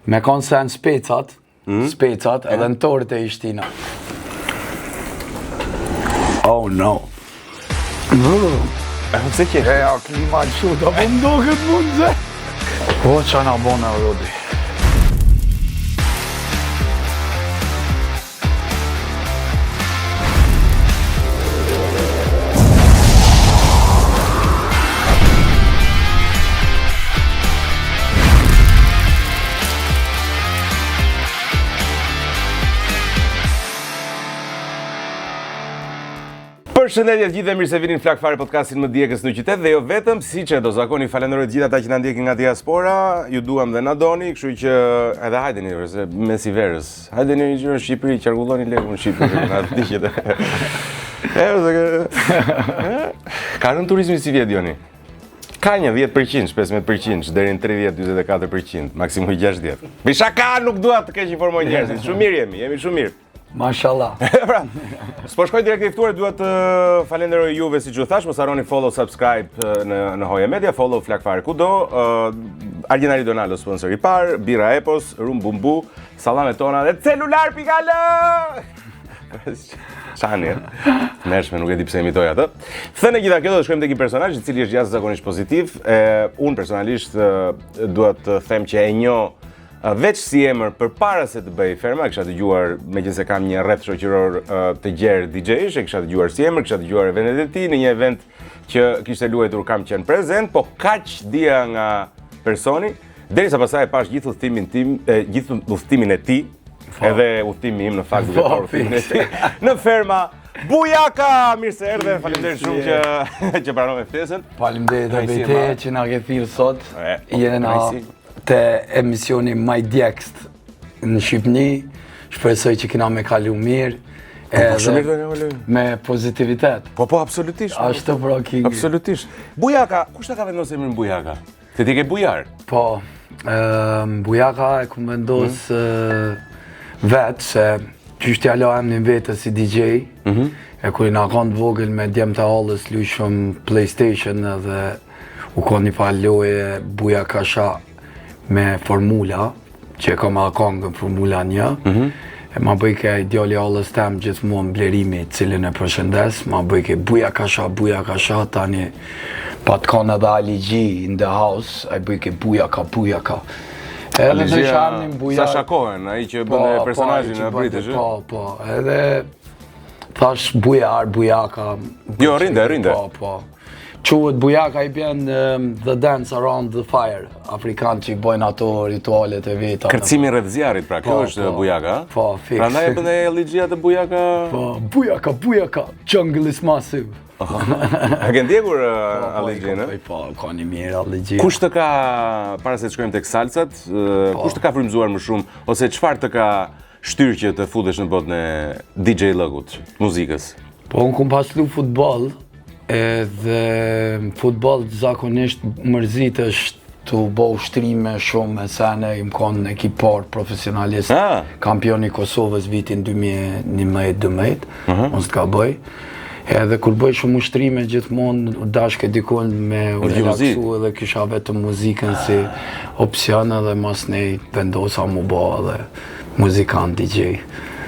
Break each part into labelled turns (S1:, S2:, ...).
S1: Me konë se në specat, edhe në torët e ishtina. Oh no.
S2: Se që?
S1: E, a klima që, da po më do këtë mund zë. Po, që nga bona, Rodi.
S2: Përshëndetje të gjithë dhe mirë se vini në Flak Fare podcastin më djegës në qytet dhe jo vetëm, si që do zakoni falenderoj të gjithë ata që na ndjekin nga diaspora, ju duam dhe na doni, kështu që edhe hajdeni se mes i verës. Hajdeni që në Shqipëri, qarkulloni lekun në Shqipëri, na diqet. Ka rënë turizmi si vjet Joni? Ka një 10%, 15%, deri në 30-44%, maksimum 60. Me shaka nuk dua të keq informoj njerëzit. Shumë mirë jemi shumë mirë.
S1: Mashallah.
S2: Pra, s'po shkoj direkt i ftuar, duhet të falenderoj juve siç u thash, mos harroni follow, subscribe në Hoja Media, follow Flak Fare kudo. Argjenari Donaldo sponsor i parë, Birra Epos, Rum Bumbu, sallamet tona dhe celular pikalo. Çani. Mërshme, nuk e di pse imitoj atë. Thënë gjitha kjo do të shkojmë tek një personazh i cili është jashtëzakonisht pozitiv. Unë personalisht dua të them që e njoh veç si emër përpara se të bëj ferma, kisha dëgjuar, meqense kam një rreth shoqëror të gjerë DJ-sh, e kisha dëgjuar si emër, kisha dëgjuar eventet e tij në një event që kishte luajtur kam qenë prezent, po kaq dija nga personi, derisa pastaj pash gjithë udhtimin tim, gjithë udhtimin e tij, edhe udhtimi im në fakt duke parë udhtimin e tij në ferma Bujaka, mirë se erdhe, faleminderit shumë që pranove ftesën.
S1: Faleminderit edhe te që na ke thirrur sot. Jena te emisioni My Djekst në Shqipëni, shpresoj që kena me kalu mirë, me pozitivitet.
S2: Po, absolutisht.
S1: Ashtë pra kingi.
S2: Absolutisht. Bujaka, kush ta ka vendosur emrin Bujaka? Se ti ke bujar?
S1: Po, Bujaka e ku vendos vetë se qysh t'ja la emrin vetë si DJ, e kur i na kanë vogël me djemë të hallës luajshëm PlayStation edhe u ka një loje Bujaka Sha me formula, që ka ma kongën formula 1, e ma bëjke ideali allës tem gjithmonë blerimi cilin e përshëndes, ma bëjke Bujaka Sha, tani pa të kanë edhe Ali G in the house, e bëjke Bujaka.
S2: Ali G Sasha Cohen, ai që bënde personazhin në British,
S1: Po, edhe thash Bujaka.
S2: Jo, rinde.
S1: Po. Quhet Bujaka i bjen The Dance Around the Fire, afrikan që i bojnë ato ritualet e veta.
S2: Kërcimi rreth zjarrit, pra, kjo është Bujaka?
S1: Po, fiks.
S2: Prandaj e bënde ligjia të Bujaka?
S1: Po, Bujaka, jungle is massive.
S2: A ke ndjekur Allegjinë?
S1: Po, ka një mirë Allegjinë.
S2: Kush të ka, para se të shkojmë tek salsat, kush të ka frymëzuar më shumë, ose çfarë të ka shtyrë që të futesh në botën e DJ lëgut, muzikës?
S1: Po, unë kum pas lu futboll, edhe futboll zakonisht mërzitesh të bo ushtrime shumë, se ne im konë ekipar profesionalist, kampioni Kosovës vitin 2011, mos të ka bëj. Edhe kur bëj shumë ushtrime gjithmonë dashke dikon me u relaksu edhe kisha vetëm muzikën si opcion edhe mas nej vendosa mu bo edhe muzikant DJ.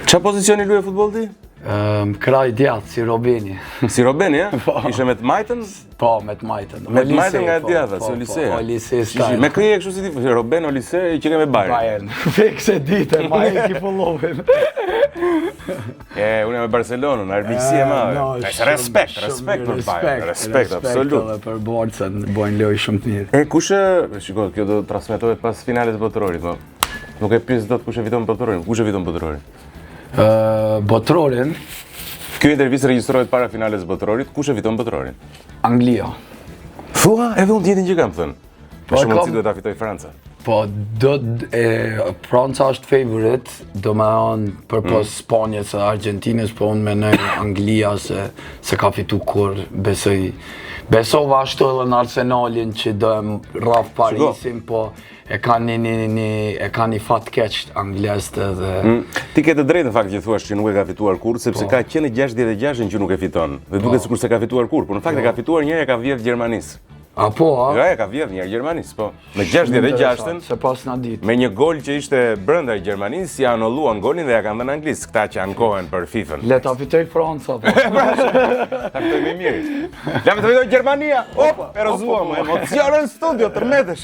S2: Qa pozicioni luaj futboll ti?
S1: Kraj djathë, si Robeni.
S2: Si Robeni, ja? Ishe me të majtën?
S1: Po, me të majtën.
S2: Me të majtën nga djathë, si o lisea?
S1: Po, lisea stajnë.
S2: Me krije kështu si ti, Roben o lisea i që ke me Bayern?
S1: Bayern. Fikse dite, Bayern ki pollovin.
S2: Unë me Barcelonën, arbitësi e madhe. Respekt për Bayern, respekt, absolut.
S1: Respekt edhe për Barcën, bojnë loj shumë të mirë.
S2: Kushe, shiko, kjo do transmetohet pas finalet botërorit, nuk e pjesë do të kushe viton botërorin, kushe viton botërorin?
S1: Botrorin.
S2: Kjo intervistë regjistrohet para finales botërorit, kush e fiton botërorin?
S1: Anglia.
S2: Thua, edhe unë tjetin që kam thënë. Me shumë mundësi duhet ta fitoj Franca.
S1: Po, Franca është favorite, do me anë për pos Spanjës e Argentinës, po unë menoj Anglia se ka fitu kur, besova ashtu edhe në Arsenalin që do rraf Parisin, po e ka një fat keq anglezët edhe...
S2: Ti ke të drejtë në fakt që thuash që nuk e ka fituar kur, sepse ka qenë 66 që nuk e fiton. Dhe duket sikur se ka fituar kur, por në fakt e ka fituar njëri e ka vjedh Gjermanisë.
S1: Apo, a?
S2: Jo, ka vjedh një Gjermanisë, po. Në 66-ën,
S1: se pas na ditë.
S2: me një gol që ishte brenda Gjermanisë, ja anulluan golin dhe ja kanë dhënë anglisë, këta që ankohen për FIFA-n.
S1: Le ta fitoj Franca, po.
S2: Ta fitoj me mirë. Ja me të fitoj Gjermania. Op, erozuam, emocione në studio, tërmetesh.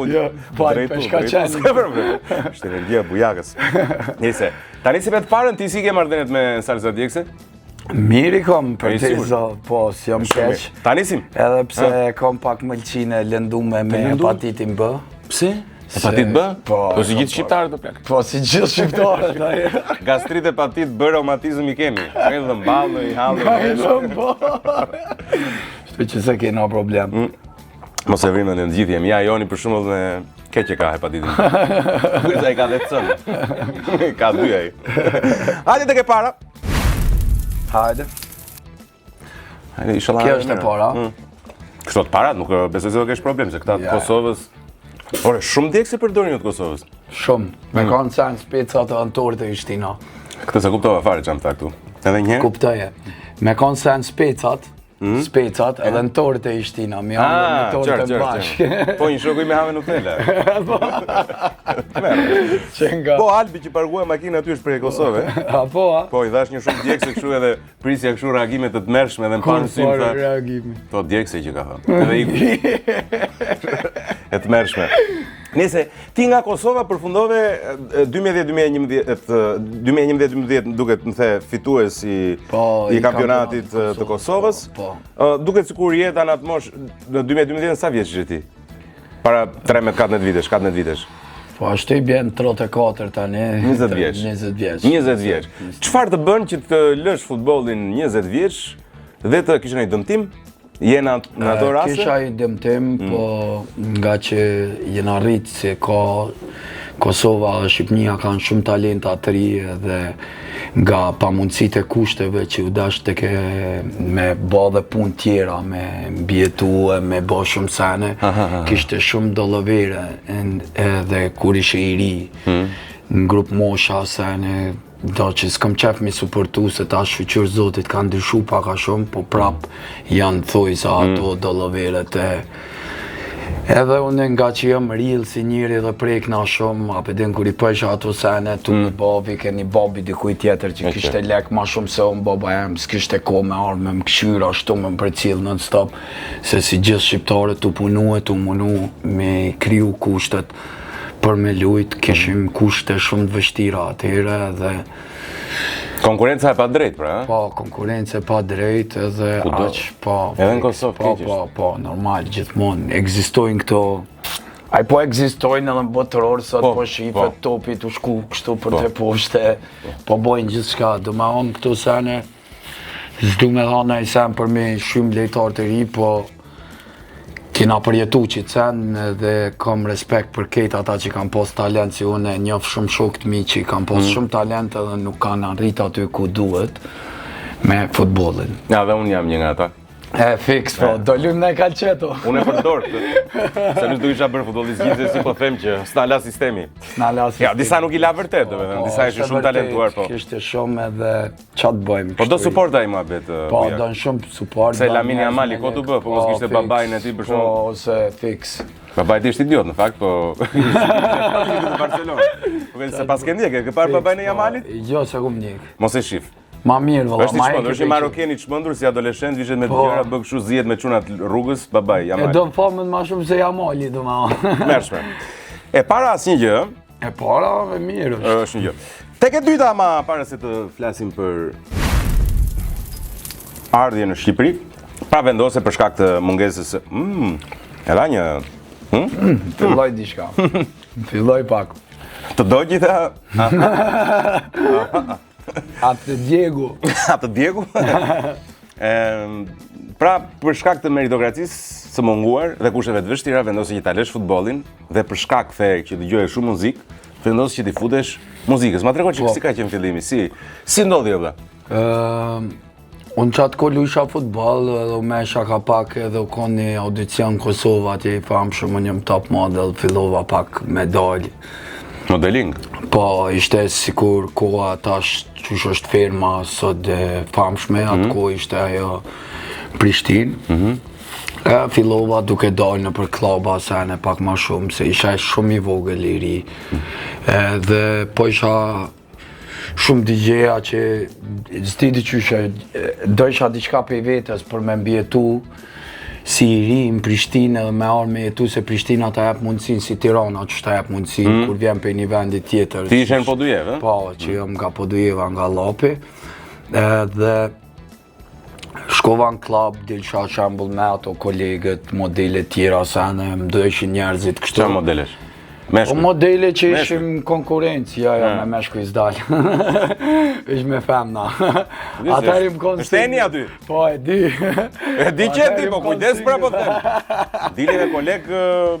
S2: Jo.
S1: Po ai peshka qenë.
S2: Ishte vendja bujakës. Nice. Tani si me të parën ti si ke marrëdhëniet me Salsa Djekse?
S1: Mirë i kom për teza, po, si jam keq.
S2: Tani sim.
S1: Edhe pse kom pak mëlqine lëndume me hepatitin B.
S2: Pse? Hepatit B?
S1: Po
S2: si gjithë shqiptarët të plak.
S1: Po si gjithë shqiptarët.
S2: Gastrit, hepatit B, reumatizëm i kemi. Edhe mballë, i hallë.
S1: Shtu që se kena problem.
S2: Mos e vrimë në gjithë jemi. Ja, Joni për shembull me keqe ka hepatitin. Kujta i ka dhe cënë. Ka dy ai. Hajde tek e para.
S1: Hajde.
S2: Inshallah.
S1: Kjo është e para.
S2: Kështu të parat, nuk besoj se do kesh problem, se këta të Kosovës... Ore, shumë djekë se përdorin të Kosovës.
S1: Shumë. Me kanë sen specat të antorë të ishtina.
S2: Këtë se kuptova fare që am tha këtu. Edhe njëherë?
S1: Kuptoje. Me kanë sen specat, edhe në torë të ishtina, mi hamë në torë të bashkë.
S2: Po, një shoku i me hame nuk tele. Po, Albi që parkua makina aty është prej Kosove.
S1: Apo, a?
S2: Po, i dhash një shumë djekse kështu edhe prisja kështu reagimet të të mërshme edhe në parë nësim
S1: tha... reagimi?
S2: Po, djekse që ka thënë. Edhe iku. E të mërshme. Nese, ti nga Kosova përfundove 2011-2012 duket më the fitues i kampionatit të Kosovës. Duket sikur jeta në atë mosh në 2012 sa vjeç je ti? Para 13-14 vitesh, 14 vitesh.
S1: Po ashtu i bjen 34 tani.
S2: 20 vjeç.
S1: 20 vjeç.
S2: 20 vjeç. Çfarë të bën që të lësh futbollin 20 vjeç dhe të kishe një dëmtim? Jena në ato raste?
S1: Kisha i dëmtim, po nga që jena rritë se ka Kosova dhe Shqipnia kanë shumë talenta të ri dhe nga pamundësit e kushteve që u dash të ke me ba dhe pun tjera, me mbjetu e me ba shumë sene, kishte shumë dollëvere edhe kur ishe i ri në grup mosha sene, do që s'kam qef mi supportu se ta shqyqër zotit kanë ndryshu paka shumë, po prap janë thoj sa ato dollëveret e... Edhe unë nga që jam rill si njëri dhe prekna shumë, apedin kur i pëjsha ato sene, tu me babi, keni babi dikuj tjetër që kishte lek ma shumë se unë baba jem, s'kishte ko me arme, më këshyra, ashtu me më përcil non stop, se si gjithë shqiptarët tu punu e tu munu me kriju kushtet për me lujt, kishim kushte shumë të vështira atyre dhe...
S2: Konkurenca e pa drejt, pra?
S1: Po, konkurenca e pa drejt edhe aq, po...
S2: Edhe në Kosovë keqisht?
S1: Po, normal, gjithmonë, egzistojnë këto... Aj po egzistojnë edhe në botëror, sot po shifet topi të shku kështu për të poshte, po bojnë gjithë shka, do me onë këto sene, zdu me dhana i sen për me shumë lejtar të ri, po... Kina përjetu që të sen dhe kam respekt për kejt ata që kam pos talent, si unë e njof shumë shok të mi që kam pos shumë talent edhe nuk kanë arrit aty ku duhet me futbolin.
S2: Ja, dhe unë jam një nga ata.
S1: Fix, po, do lumë në e kalqeto.
S2: Unë e përdor, se nuk du isha bërë futbolist gjithë si po them që s'na la sistemi. Ja, disa nuk i la vërtet, disa ishe shumë talentuar, po.
S1: Kishte shumë edhe qatë bëjmë.
S2: Po do supporta i muhabet,
S1: Po, do në shumë support.
S2: Se Lamine Yamali, ko të bë, po mos kishte babajnë e ti për shumë.
S1: Po, ose fix.
S2: Babaj ti ishte idiot në fakt, po... Ishte Barcelona. Se pas ke ndjek, ke parë babajnë e Yamalit?
S1: Jo, se kum ndjek.
S2: Mos e shif.
S1: Ma mirë, vëlla, ma e
S2: është një marokeni të shmëndur, si adoleshent, vishet me të gjera, bë kështu zijet me qunat rrugës, babaj, Yamali.
S1: E do më famën ma shumë se Yamali, do ma.
S2: Mershme. E para asë një gjë.
S1: E para, me mirë është.
S2: është një gjë. Tek e dyta, ma para se të flasim për ardhje në Shqipëri, pra vendose për shkak të mungesës... e la një...
S1: Filloj diçka. Filloj pak.
S2: Të do gjitha...
S1: Atë Diegu.
S2: Atë Diegu? Pra, për shkak të meritokracisë së munguar dhe kushteve të vështira, vendosi që ta lësh futbollin dhe për shkak të që dëgjoje shumë muzikë, vendosi që ti futesh muzikës. Ma tregon që si ka qenë fillimi, si ndodhi vëlla?
S1: Unë qatë kohë luisha futbol, edhe u mesha ka pak edhe u konë një audicion Kosova, atje i famshëm, unë jam top model, fillova pak medalj.
S2: Modeling?
S1: Po, ishte sikur koha tash qysh është firma sot famshme, atë kohë ishte ajo Prishtinë. Fillova duke dalë në për klaba sene pak ma shumë, se isha shumë i vogël i ri. Dhe po isha shumë DJ-a që s'di qyshe, do isha diçka prej vetës për me mbjetu si i ri në Prishtinë dhe me arë me jetu se Prishtina ta jep mundësin si Tirana që ta jep mundësin kur vjen për një vendi tjetër.
S2: Ti ishe në Podujevë?
S1: Po, që jam nga Podujeva, nga Lapi. Dhe shkova në klub, dilësha shembull me ato kolegët, modele tjera sene, më dojshin njerëzit kështu.
S2: Qa modelesh?
S1: Po modele që ishim konkurencë, me meshkuj s'dal. Ish me femna. Atëri më konë...
S2: Është eni aty?
S1: Po, e di.
S2: E di që e di, po kujdes pra po them. Dili dhe koleg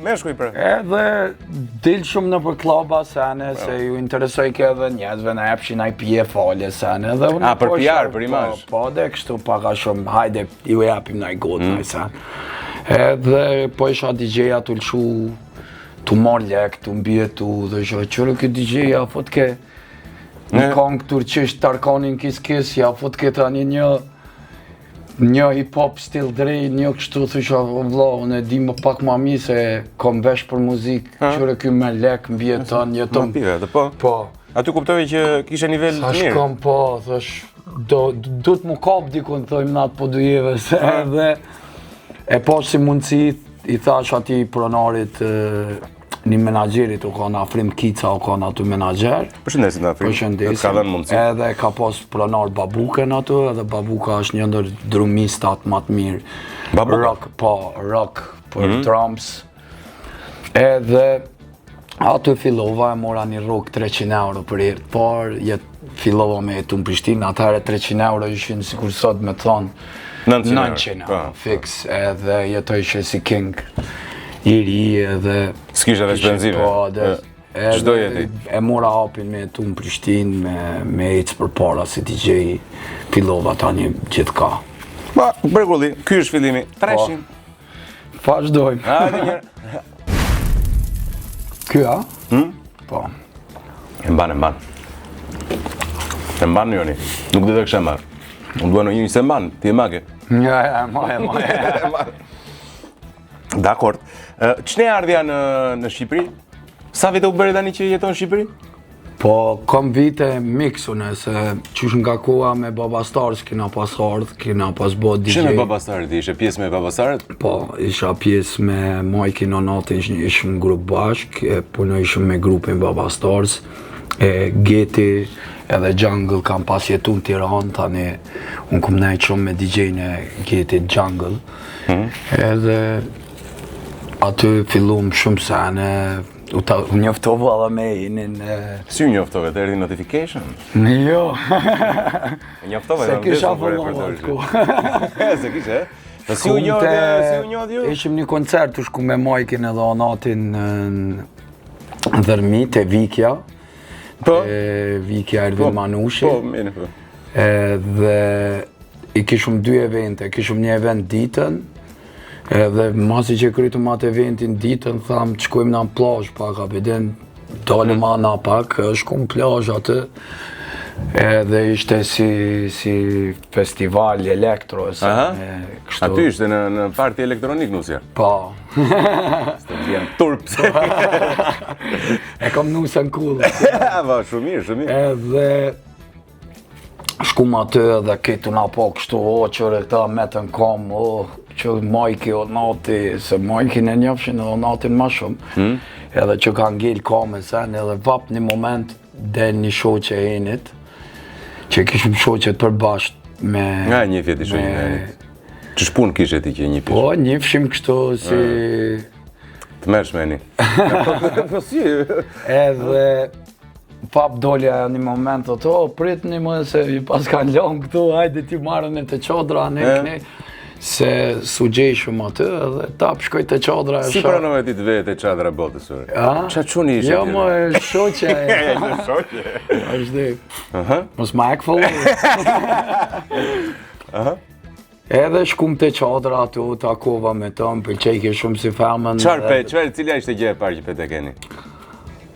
S2: meshkuj pra.
S1: Edhe dil shumë në për klaba sene, se ju interesoj ke edhe njerëzve në epshin a i pje falje sene.
S2: Për PR, për imazh.
S1: Po, dhe kështu paka shumë, hajde, ju japim në i gotë në i sene. Edhe po isha DJ-a të lëshu tu marrë lek, tu mbjetu, dhe shë qërë këtë DJ-a, fot ke një kongë turqisht Tarkanin Kis, ja fot ke tani një hip-hop stil drej, një kështu thësha, vla, unë e di më pak ma mi se kom vesh për muzikë, qërë kjo me lek, mbjeton, jetëm.
S2: Ma pive, dhe po? Po. Aty kuptove që kishe nivel të mirë?
S1: Thash kom po, thash, do të mu kap dikun, thojmë natë Podujeve, se edhe e po si mundësi, i thash ati pronarit, një menagjerit u ka në Afrim Kica u ka në aty menagjer.
S2: Përshëndesim në Afrim.
S1: Përshëndesim. Edhe ka pas pronar Babuken aty, edhe Babuka është një ndër drumistat më të mirë.
S2: Babuka?
S1: Rock, po, rock për drums. Edhe aty fillova, e mora një rrugë 300 euro për herë të parë, fillova me jetu në Prishtinë, atëherë 300 euro ishin sikur sot me thonë 900 euro, fix, edhe jetoj që si king. I ri edhe...
S2: S'kishe veç benzive?
S1: Po,
S2: Çdo jeti?
S1: E mora hapin me jetu në Prishtinë, me ecë për para si DJ, fillova tani gjithë ka.
S2: Ba, bregulli, ky është fillimi, 300.
S1: Vazhdojmë.
S2: Hajde njërë.
S1: Ky, a? Po.
S2: E mban. E mban njoni, nuk dhe kështë e marë. Unë duhe në një se mban, ti e make.
S1: Ja, ma.
S2: Dakord. Qëne ardhja në Shqipëri? Sa vite u bërë tani që jeton në Shqipëri?
S1: Po, kom vite miksune, se qysh nga koha me Babastarës kina pas ardhë, kina pas bo DJ.
S2: Që me Babastarët? Ishe pjesë me Babastarët?
S1: Po, isha pjesë me Majkin Onati, ishëm grup bashk, puno ishëm me grupin Babastarës, Geti edhe Jungle kam pas jetu në Tiranë, tani unë kom nejtë shumë me DJ-në Geti Jungle, edhe aty fillum shumë sene, u njoftova edhe me inin...
S2: Si u njoftove, të erdi notification?
S1: Jo.
S2: Njoftove
S1: se kisha fillon atku.
S2: Se kishe, e? Si u njohët ju?
S1: Ishim një koncert të shku me Majkin edhe Onatin në Dërmit, e Vikja.
S2: Po?
S1: Vikja Ervin Manushi.
S2: Po, mene po.
S1: Dhe i kishum 2 evente, kishum një event ditën, edhe masi që krytëm atë eventin ditën, thamë që shkojmë në plazh pak, apiden dalëm na pak, shkojmë plazh atë, edhe ishte si festival elektro,
S2: Aty ishte në parti elektronik nusja?
S1: Po.
S2: Së të vjen turp.
S1: E kom nusën kullë.
S2: Va, shumë mirë.
S1: Edhe shkum atë edhe këtu na po kështu, qërë këta metën kom, që Majki Onati, se Majkin e njofshin edhe Onatin ma shumë, edhe që ka ngell kamen sen, edhe vap një moment del një shoqe e enit, që kishim shoqet përbasht me...
S2: Nga njëfje ti shoqe e enit? Që shpun kishe ti që njëfje?
S1: Po, njëfshim kështu si...
S2: Të mersh me një. Po si?
S1: Edhe... Pap dolja një moment të prit një më se i pas kanë lënë këtu, hajde ti marrën e të qodra, ne se su gjejshëm aty edhe tap shkoj të qodra.
S2: Si pranove ti të vete qadra botës, sore? Qa quni ishe
S1: jo,
S2: tjene?
S1: Jo, më shoqe.
S2: E shoqe?
S1: është dhe. Mos ma e këfëllë. Edhe shkum të qadra aty, takova me tëmë, për qejke shumë si femën.
S2: Cilja ishte gjë e parë që pe të keni?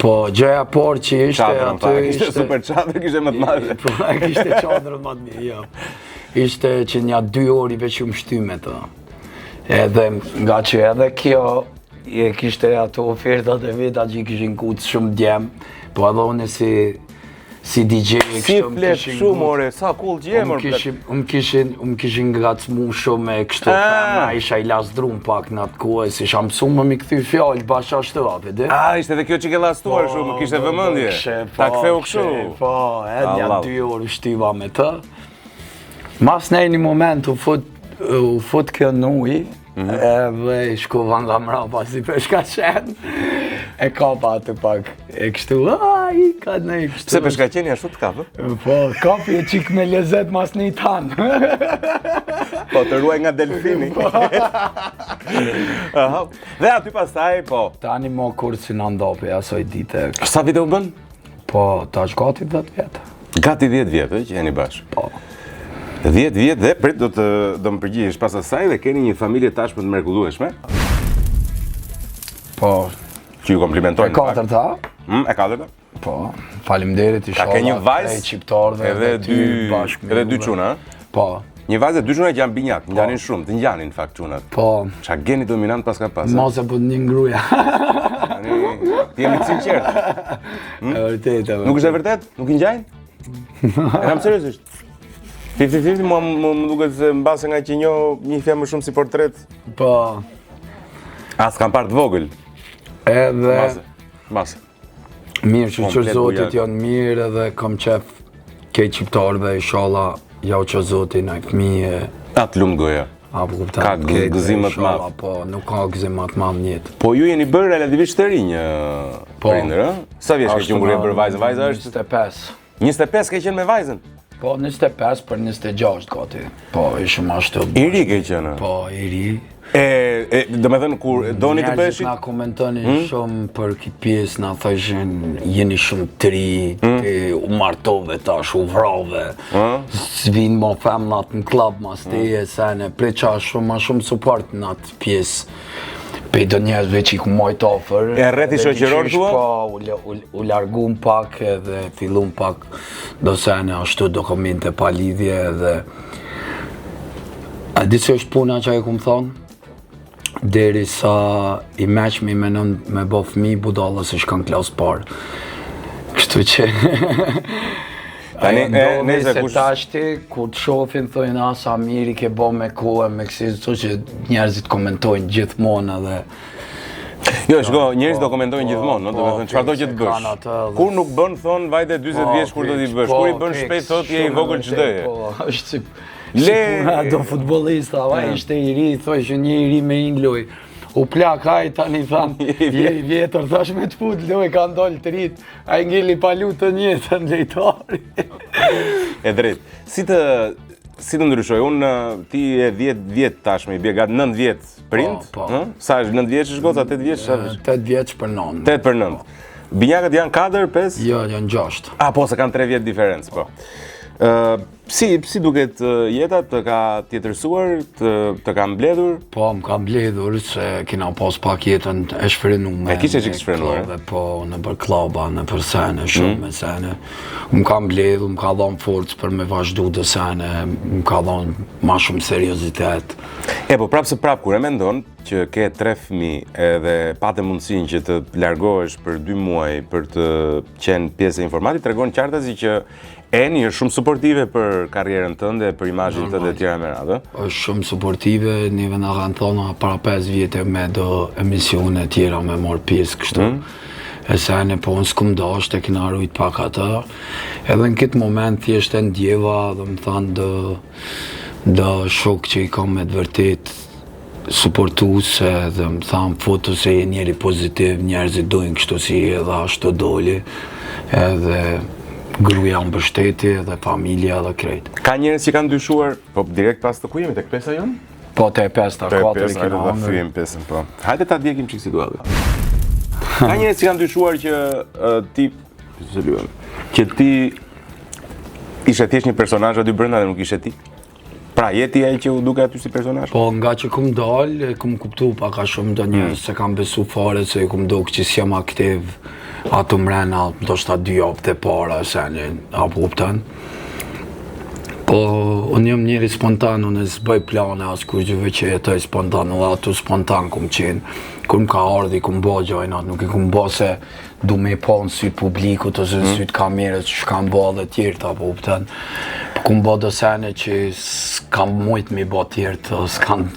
S1: Po, gjëja parë që ishte aty
S2: ishte... Super qadrë, kishte më të madhe.
S1: Po, kishte qadrë më të mirë, jo. Ishte që nja 2 orë i veç u mshty me të. Edhe nga që edhe kjo, kishte ato ofertat e veta që i kishin kutë shumë djem, po edhe unë si DJ
S2: Si flet shumë, ore, sa cool gjemër.
S1: Unë kishin ngacmu shumë e kështu, femna isha i lasdrum pak në atë kohë, si isha mësu më mi këthy fjallë bashkë ashtu, apet,
S2: ishte edhe kjo që ke lastuar shumë, kishte vëmendje. Ta ktheu kështu.
S1: Po, edhe ja 2 orë shtiva me të. Mas në një moment u fut kjo në ujë, edhe i shkova nga mrapa si peshka qenë, e kapa atë pak, e kështu, i ka në i kështu.
S2: Pse peshka qeni ashtu të kapë?
S1: Po, kapi e qik me lezet mas një tanë.
S2: Po, të ruaj nga delfini. Dhe aty pastaj, po.
S1: Tani mo kur si në ndopi asoj dite.
S2: Sa vite u bën?
S1: Po, ta është gati 10 vjetë.
S2: Gati 10 vjetë, që jeni bashkë?
S1: Po.
S2: 10 vjetë dhe prit do më përgjigjesh pas asaj dhe keni një familje tashmë të mrekullueshme?
S1: Po.
S2: Që ju komplimentojnë?
S1: E 4-ta?
S2: E 4-ta?
S1: Po. Faleminderit i shola.
S2: Ka ke një vajzë?
S1: Qiptarëve
S2: edhe 2 çuna?
S1: Po.
S2: Një vajzë e 2 çuna që janë binjak, ngjanin shumë, të ngjanin në fakt çunat.
S1: Po.
S2: Qa geni dominant pas ka pas?
S1: Mos e po një ngruja.
S2: Ti jemi të sinqert.
S1: E vërtet.
S2: Nuk është e vërtet? Nuk i ngjajnë? E kam seriozisht. 50-50 më duket se mbase nga që një femër shumë si portret.
S1: Po.
S2: As kam parë të vogël.
S1: Edhe...
S2: Mbase.
S1: Mirë që zotit janë mirë edhe kam qef kej qiptarëve i shala jau që zotin e fëmije.
S2: Atë lumë goja. Ka gëzim më të madh.
S1: Po, nuk ka gëzim më të madh njetë.
S2: Po ju jeni bërë relativisht të rinj prindër, ë? Sa vjeç ke qenë kur e bërë vajzën? Vajza është
S1: 25.
S2: 25 ke qenë me vajzën?
S1: Po, 25 për 26 gati. Po, ishëm ashtu.
S2: I ri ke qenë?
S1: Po, i ri.
S2: Do me thënë, kur doni të bëshit?
S1: Njerëzit na komentonin shumë për këtë pjesë, na thëshin, jeni shumë të ri, u martove tash, u vrove, s'vinë mo femnat në klub mas teje, sene, preqa shumë, ma shumë support në atë pjesë. Pe do njerëzve që i ku mojtë ofër.
S2: E rreti shoqëror tua?
S1: Po, u largum pak edhe fillum pak do sene ashtu dokumente pa lidhje edhe... A di që është puna që e ku më thonë? Deri sa i meqmi menon me bo fëmi, budallës i shkan klas parë. Kështu që...
S2: Tani,
S1: se tashti, kur të shofin, thojnë asa miri ke bo me kohë, me kësi, që njerëzit komentojnë gjithmonë edhe...
S2: Jo, shko, njerëzit do komentojnë gjithmonë, do me thënë, qëfar do që të bësh? Kur nuk bën, thonë, vajte 20 vjeç kur do t'i bësh, kur i bën shpejt, thot, je i vogël qëdëje.
S1: Po, është si puna do futbolista, ishte i ri, thoj që një i ri me ingloj. U plak, haj, tani thanë, je i vjetër, thash me të fut, loj, ka ndollë të rritë, a i ngeli palu të njëtën lejtari.
S2: E drejt, si të ndryshoj, unë ti e 10 vjetë tashme, i bje gatë 9 vjetë prind, sa është 9 vjetë është goca, 8 vjetë?
S1: 8 vjetë për 9.
S2: 8 për 9. Binjakët janë 4, 5?
S1: Jo, janë 6.
S2: Po, se kanë 3 vjetë diferencë, po. Si duket jeta, të ka tjetërsuar, të ka mbledhur?
S1: Po, më ka mbledhur, se kina pas pak jetën e shfrenume.
S2: E kishe që shfrenuar?
S1: Po, në për klaba, në për sene, shumë me sene. Më ka mbledhur, më ka dhonë forcë për me vazhdu të sene, më ka dhonë ma shumë seriozitet.
S2: Po prapë se prapë, kur e mendon që ke 3 fëmi edhe pate mundësin që të largohesh për 2 muaj për të qenë pjesë e informatit, tregon qartazi që Eni është shumë suportive për karrierën tënde, për imazhin tënde e tjera me radhë?
S1: Është shumë suportive, njëve nga kanë thonë para 5 vjetë me do emisione tjera me morë pjesë kështu. E sene po në s'kum dasht e kina rujt pak atë. Edhe në këtë moment thjesht e ndjeva dhe më thanë dë shok që i kam me të vërtet suportuse dhe më thanë foto se je njeri pozitiv, njerëzit dojnë kështu si edhe ashtu doli. Edhe gruja më bështeti dhe familja dhe krejt.
S2: Ka njerëz që kanë dyshuar, po direkt pas të ku jemi, tek pesa jonë?
S1: Po te 5-4 i kena
S2: hajde ta thyem pesën, po. Hajde ta djekim çik situatën. Ka njerëz që kanë dyshuar që ti ishe thjesht një personazh aty brenda dhe nuk ishe ti. Pra, jeti ai që u duke aty si personazh?
S1: Po, nga që kum dalë, kum kuptu pak a shumë të njerëz se kam besu fare se kum duk që s'jam aktiv ato mrena, do shta 2 javë të para, se një, apo kuptan. Po, unë jam njeri spontan, unë s'bëj plane as kur gjëve që jetoj spontan, unë ato spontan kum qenë. Kur m'ka ardhi, kum bo gjojnat, nuk i kum bo se du me po në sytë publikut ose në sytë kamerës që shkam bo dhe tjerta, po upten. Po kum bo do sene që s'kam mujt me bo tjertë, s'kam...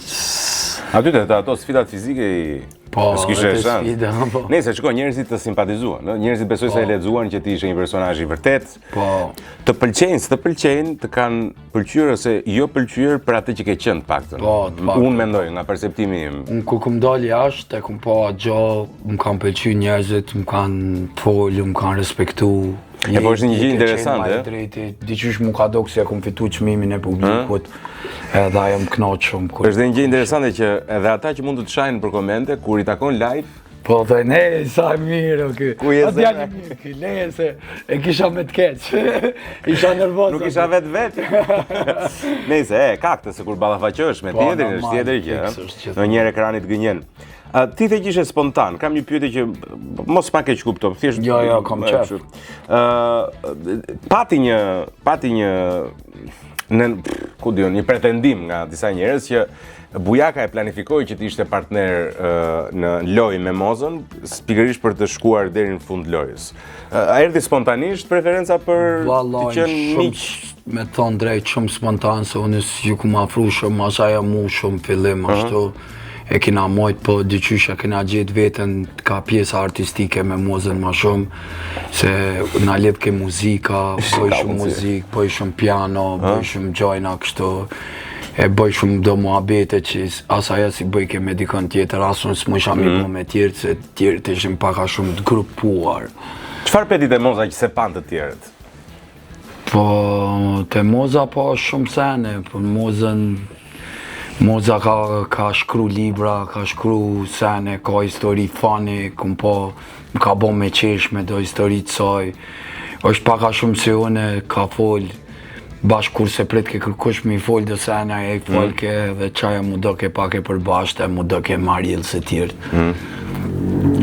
S2: Aty të ato sfidat fizike i...
S1: Po,
S2: s'kishe
S1: vetë
S2: shans.
S1: sfida, po.
S2: Nëse shko, njerëzit të simpatizuan, njerëzit besoj se e lexuan që ti ishe një personazh i vërtet.
S1: Po.
S2: Të pëlqejnë, s'të pëlqejnë, të kanë pëlqyer ose jo pëlqyer për atë që ke qenë të paktën.
S1: Po, të paktën.
S2: Unë mendoj nga perceptimi im.
S1: Unë ku kum dal jashtë, e kum po atë gjë, më kanë pëlqyer njerëzit, më kanë folë, më kanë respektu.
S2: E po është një gjë interesante,
S1: drejti, diqysh mu ka do kësi e kum fitu çmimin e publikut, edhe ajo më knoq shumë.
S2: Është dhe një gjë interesante që edhe ata që mund të të shajnë për komente, kur i takon live,
S1: po dhe ne, sa mirë, kë.
S2: Ku je
S1: O djali mirë, kë, leje se e kisha me të keq. Isha nervoz.
S2: nuk isha vetë. Nëse, ka këtë se kur ballafaqohesh me
S1: Po,
S2: tjetrin, është
S1: normal,
S2: tjetër
S1: fiks
S2: gjë.
S1: është që
S2: Në një ekranit gënjen. Ti the që ishe spontan, kam një pyetje që mos pa keq kuptom, thjesht.
S1: Jo, kam qef.
S2: Pati një një pretendim nga disa njerëz që Bujaka e planifikoi që të ishte partner në lojë me Mozën, pikërisht për të shkuar deri në fund lojës. A erdhi spontanisht preferenca për të qenë miq?
S1: Me thonë drejt shumë spontan, se unë ju ku ma afru shumë, asaj mu shumë fillim, ashtu. E kina mojt, po dyqysh e kina gjetë vetën ka pjesa artistike me Mozën ma shumë, se na lidh ke muzika, bëj shumë muzikë, bëj shumë piano, bëj shumë gjojna kështu, e bëj shumë do muhabete që asaja si bëj ke me dikën tjetër, asë unë s'mu isha mi bo me tjertë, se tjertë ishim paka shumë të grupuar.
S2: Çfarë petit e Moza që se pan të tjerët?
S1: Po, te Moza po shumë sene, po Moza ka shkru libra, ka shkru sene, ka histori fani, më ka bo me qesh me do histori të saj. është paka shumë se une ka fol, bashkë kur se pret ke kërkush me i fol dhe sene, e i fol ke dhe qaja mu do ke pak e përbashte, mu do ke marjel se tjertë.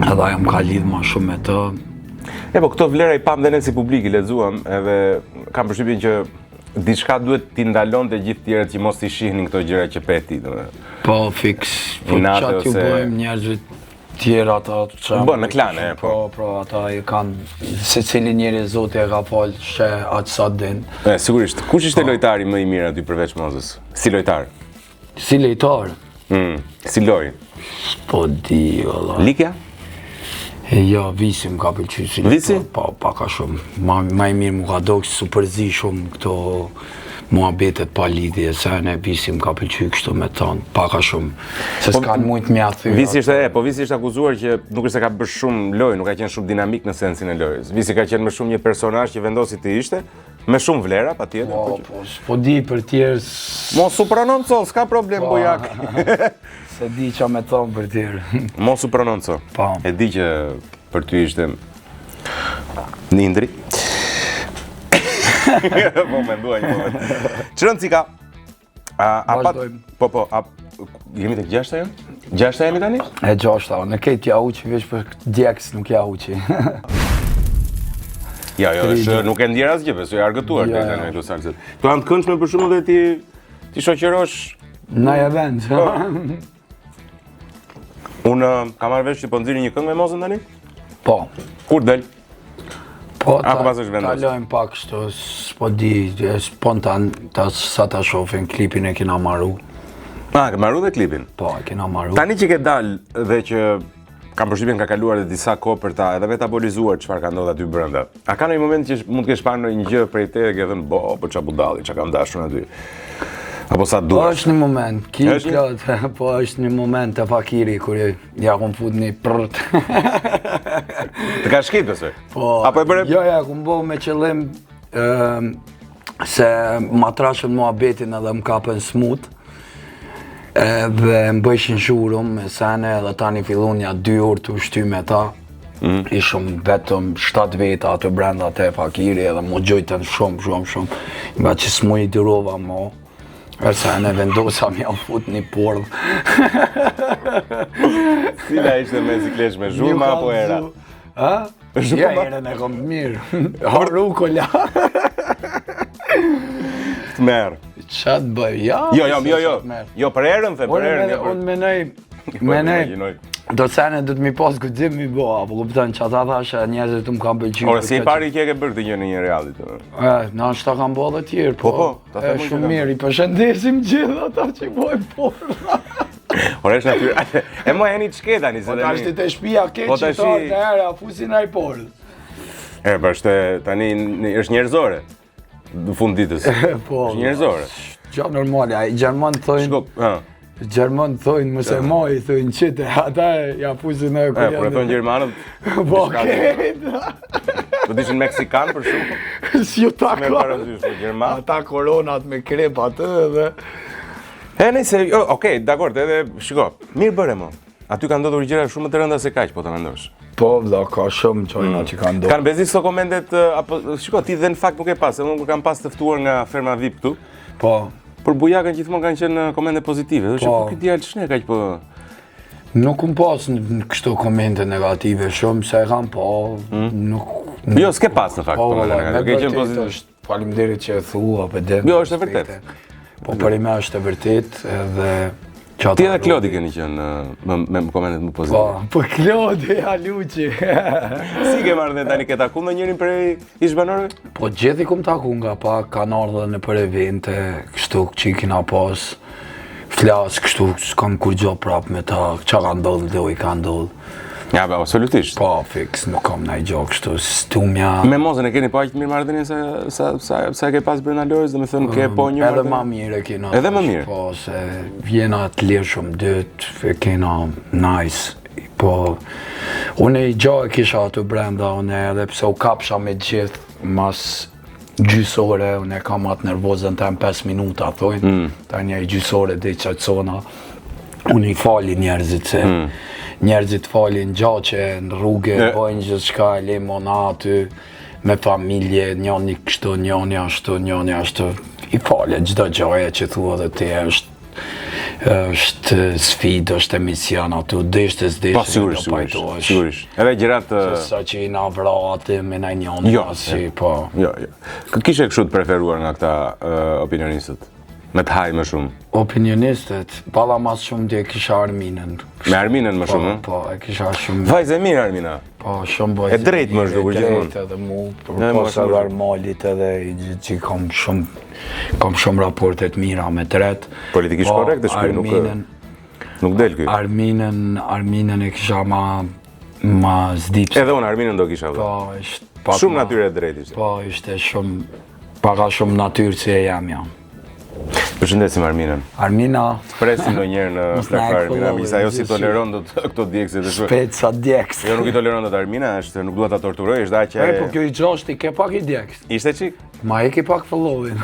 S1: Edhe ajo më ka lidh ma shumë me të.
S2: Po këto vlera i pam dhe ne si publik i lexuam, edhe kam përshtypjen që diçka duhet t'i ndalon të gjithë tjerët që mos t'i shihnin këto gjëra që pe ti.
S1: Po, fiks. Po qatë ju bëjmë njerëzit tjerë ata që...
S2: Në klane, po.
S1: Po, ata i kanë... Se cili njeri zote e ka falë që atë sa din.
S2: Sigurisht. Kush ishte lojtari më i mirë aty përveç Mozës? Si lojtar?
S1: Si lojtar?
S2: Si loj?
S1: Po di, valla.
S2: Likja?
S1: Ja, Visi më ka pëlqy si lojtar.
S2: Visi?
S1: Po, paka shumë. Ma i mirë më ka do kështë superzi shumë këto muhabetet pa lidhje, se ne Visi më ka pëlqy kështu me tonë, paka shumë. Se s'kanë mujtë mja thyra.
S2: Visi ishte akuzuar që nuk është se ka bërë shumë lojë, nuk ka qenë shumë dinamik në sensin e lojës. Visi ka qenë më shumë një personazh që vendosi të ishte, me shumë vlera, patjetër.
S1: Po di për tjerë...
S2: Mos u prononco, s'ka problem Bujak.
S1: Se di qa me thonë për tjerë.
S2: Mos u prononco. E di që për ty ishte Nindri. Po mendua një moment. Çrën cika. Po, jemi tek 6-a jam? 6-a jemi tani?
S1: E 6-a, në kejt ja uqi, veç për djekës nuk ja uqi.
S2: Jo, nuk e ndjerë asgjë, beso e argëtuar të në këto salset. Tu janë të këndshme për shumë dhe ti shoqërosh...
S1: Na e vend.
S2: Unë kam marrë vesh që po nxirri një këngë me Mozën tani?
S1: Po.
S2: Kur del?
S1: Po, talojmë pak shto, s'po di, spontan, sa ta shofin, klipin e kina marru.
S2: Ke marru dhe klipin?
S1: Po, e kina marru.
S2: Tani që ke dal dhe që kam përshtypjen ka kaluar dhe disa kohë për ta edhe metabolizuar çfarë ka ndodhur aty brenda. A ka ndonjë moment që mund të kesh parë një gjë prej te dhe ke thënë, po ç'a budalli, ç'a kam dashur aty? Apo sa duhet?
S1: Po është një moment, po është një moment të fakiri kur ja kom fut një prrt.
S2: Të ka shkit besoj?
S1: Po, jo, kom bo me qëllim se ma trashën muhabetin edhe më kapën smut. Dhe më bëjshin shurum me sene edhe tani fillun ja 2 orë të ushty me ta. Ishëm vetëm 7 veta atë brenda te fakiri edhe mu gjojten shumë. Nga që s'mu i dirova mo. Përsa ne vendosa mi au fut një pordh.
S2: Cila ishte me ziklesh me zhurma apo era?
S1: Ja, erën e kom mirë. Haru kolla.
S2: merr.
S1: Çat bëj?
S2: Jo, për erën them, për erën.
S1: Unë menoj, do të sene du të mi pas kujtim mi bo, apo kupton që ata thashe njerëzit të më kam pëlqyer.
S2: Ora, si e pari që e ke bërë të një në një realit?
S1: Na është ta kam bo dhe tjerë,
S2: Po, ta them
S1: shumë mirë, i përshëndesim gjithë ata që bojnë porra.
S2: Ora, është natyrë. E mo e një të shketa një se
S1: Po ta është të shpia keqitar në era, fusin ai porë.
S2: Është tani është njerëzore. Në fund ditës.
S1: Po.
S2: Është njerëzore.
S1: Gja normale, ai Gjerman thojnë mëse moj, thojnë qite, ata ja fusin e kujende.
S2: Por e thonë Gjermanët?
S1: Po, kejt.
S2: Po dishin Meksikan për shumë?
S1: Si ju ta
S2: Me
S1: ka.
S2: parazysh, po Gjerman.
S1: Ata koronat me krep atë dhe...
S2: Nëse, okej, dakord, edhe, shiko, mirë bëre mo. Aty ka ndodhur gjëra shumë të rënda se kaq, po të mendosh.
S1: Po, vlla, ka shumë qojna që ka ndodhur.
S2: Kanë bezis këto komentet, apo, shiko, ti dhe në fakt nuk e pas, edhe unë kam pas të ftuar nga Ferma VIP këtu.
S1: Po.
S2: Për bujakën gjithmonë kanë qenë komente pozitive, dhe që po këtë djalë ç'ne kaq po...
S1: Nuk kum pas në kështu komente negative shumë, se e kam po, nuk...
S2: Jo, s'ke pas në fakt komente negative, ke qenë pozitiv.
S1: Faleminderit që e thua, për dem.
S2: Jo, është e vërtet.
S1: Po për ime është e vërtet, edhe...
S2: Ti edhe Klodi keni qenë me komentet më pozitive.
S1: Po Klodi, Aluqi.
S2: Si ke marrë dhe tani ke taku me njërin prej ishbanorëve?
S1: Po gjithi kum taku nga pak, kanë ardhur në për evente, kështu që i kina pas, flas kështu, s'kam kur gjo prap me ta, qa ka ndodhë dhe i ka ndodhë.
S2: Ja, be, absolutisht.
S1: Po, fix, nuk kam naj gjo kështu, stumja...
S2: Me mozën e keni po aqë mirë marrëdhënie sa ke pas Brenda Lorës, dhe me thënë ke po një
S1: Edhe ma mirë e kena.
S2: Edhe më mirë?
S1: Po, se vjena të lirë shumë dytë, e kena nice. Po, unë i gjo e kisha aty brenda, unë edhe pse u kapsha me gjithë, mas gjysore, unë e kam atë nervozën të 5 minuta, thojnë. Ta një gjysore dhe i qaqësona, unë i fali njerëzit se njerëzit falin gjaqe në rrugë, bojnë gjithë shka, lemona aty, me familje, njëni kështu, njëni ashtu, i falin gjdo gjoje që thua dhe ti është sfidë, është emision aty, deshte s'deshte.
S2: Po, sigurisht. Edhe gjërat...
S1: Sa që i na vra aty me na njëni, asi, po.
S2: Jo. Kishe kështu të preferuar nga këta opinionistët? Me të haj më shumë?
S1: Opinionistët, pala mas shumë dhe kisha Arminën.
S2: Me Arminën më shumë?
S1: Po, e kisha shumë...
S2: Vajzë e mirë Armina?
S1: Po, shumë vajzë
S2: e drejtë më shdukur gjithmonë?
S1: E drejtë edhe mu, për pas edhe Armalit edhe që kam shumë raportet mira me tret.
S2: Politikisht korrekt dhe shkuj, nuk del kuj?
S1: Arminën e kisha ma zdipse.
S2: Edhe unë Arminën do kisha vë?
S1: Po, ishte...
S2: Shumë natyrë e drejtë ishte?
S1: Po, ishte shumë... Paka shumë natyrë që e jam.
S2: Përshëndesim Arminën.
S1: Armina...
S2: Presim do njerë në flakar Armina, misa jo si toleron do të këto djekësit.
S1: Shpet sa djekës.
S2: Jo nuk i toleron do të Armina, nuk duhet ta torturoj, është da që...
S1: Po kjo i gjoshti, ke pak i djekës.
S2: Ishte qik?
S1: Ma e ke pak follovin.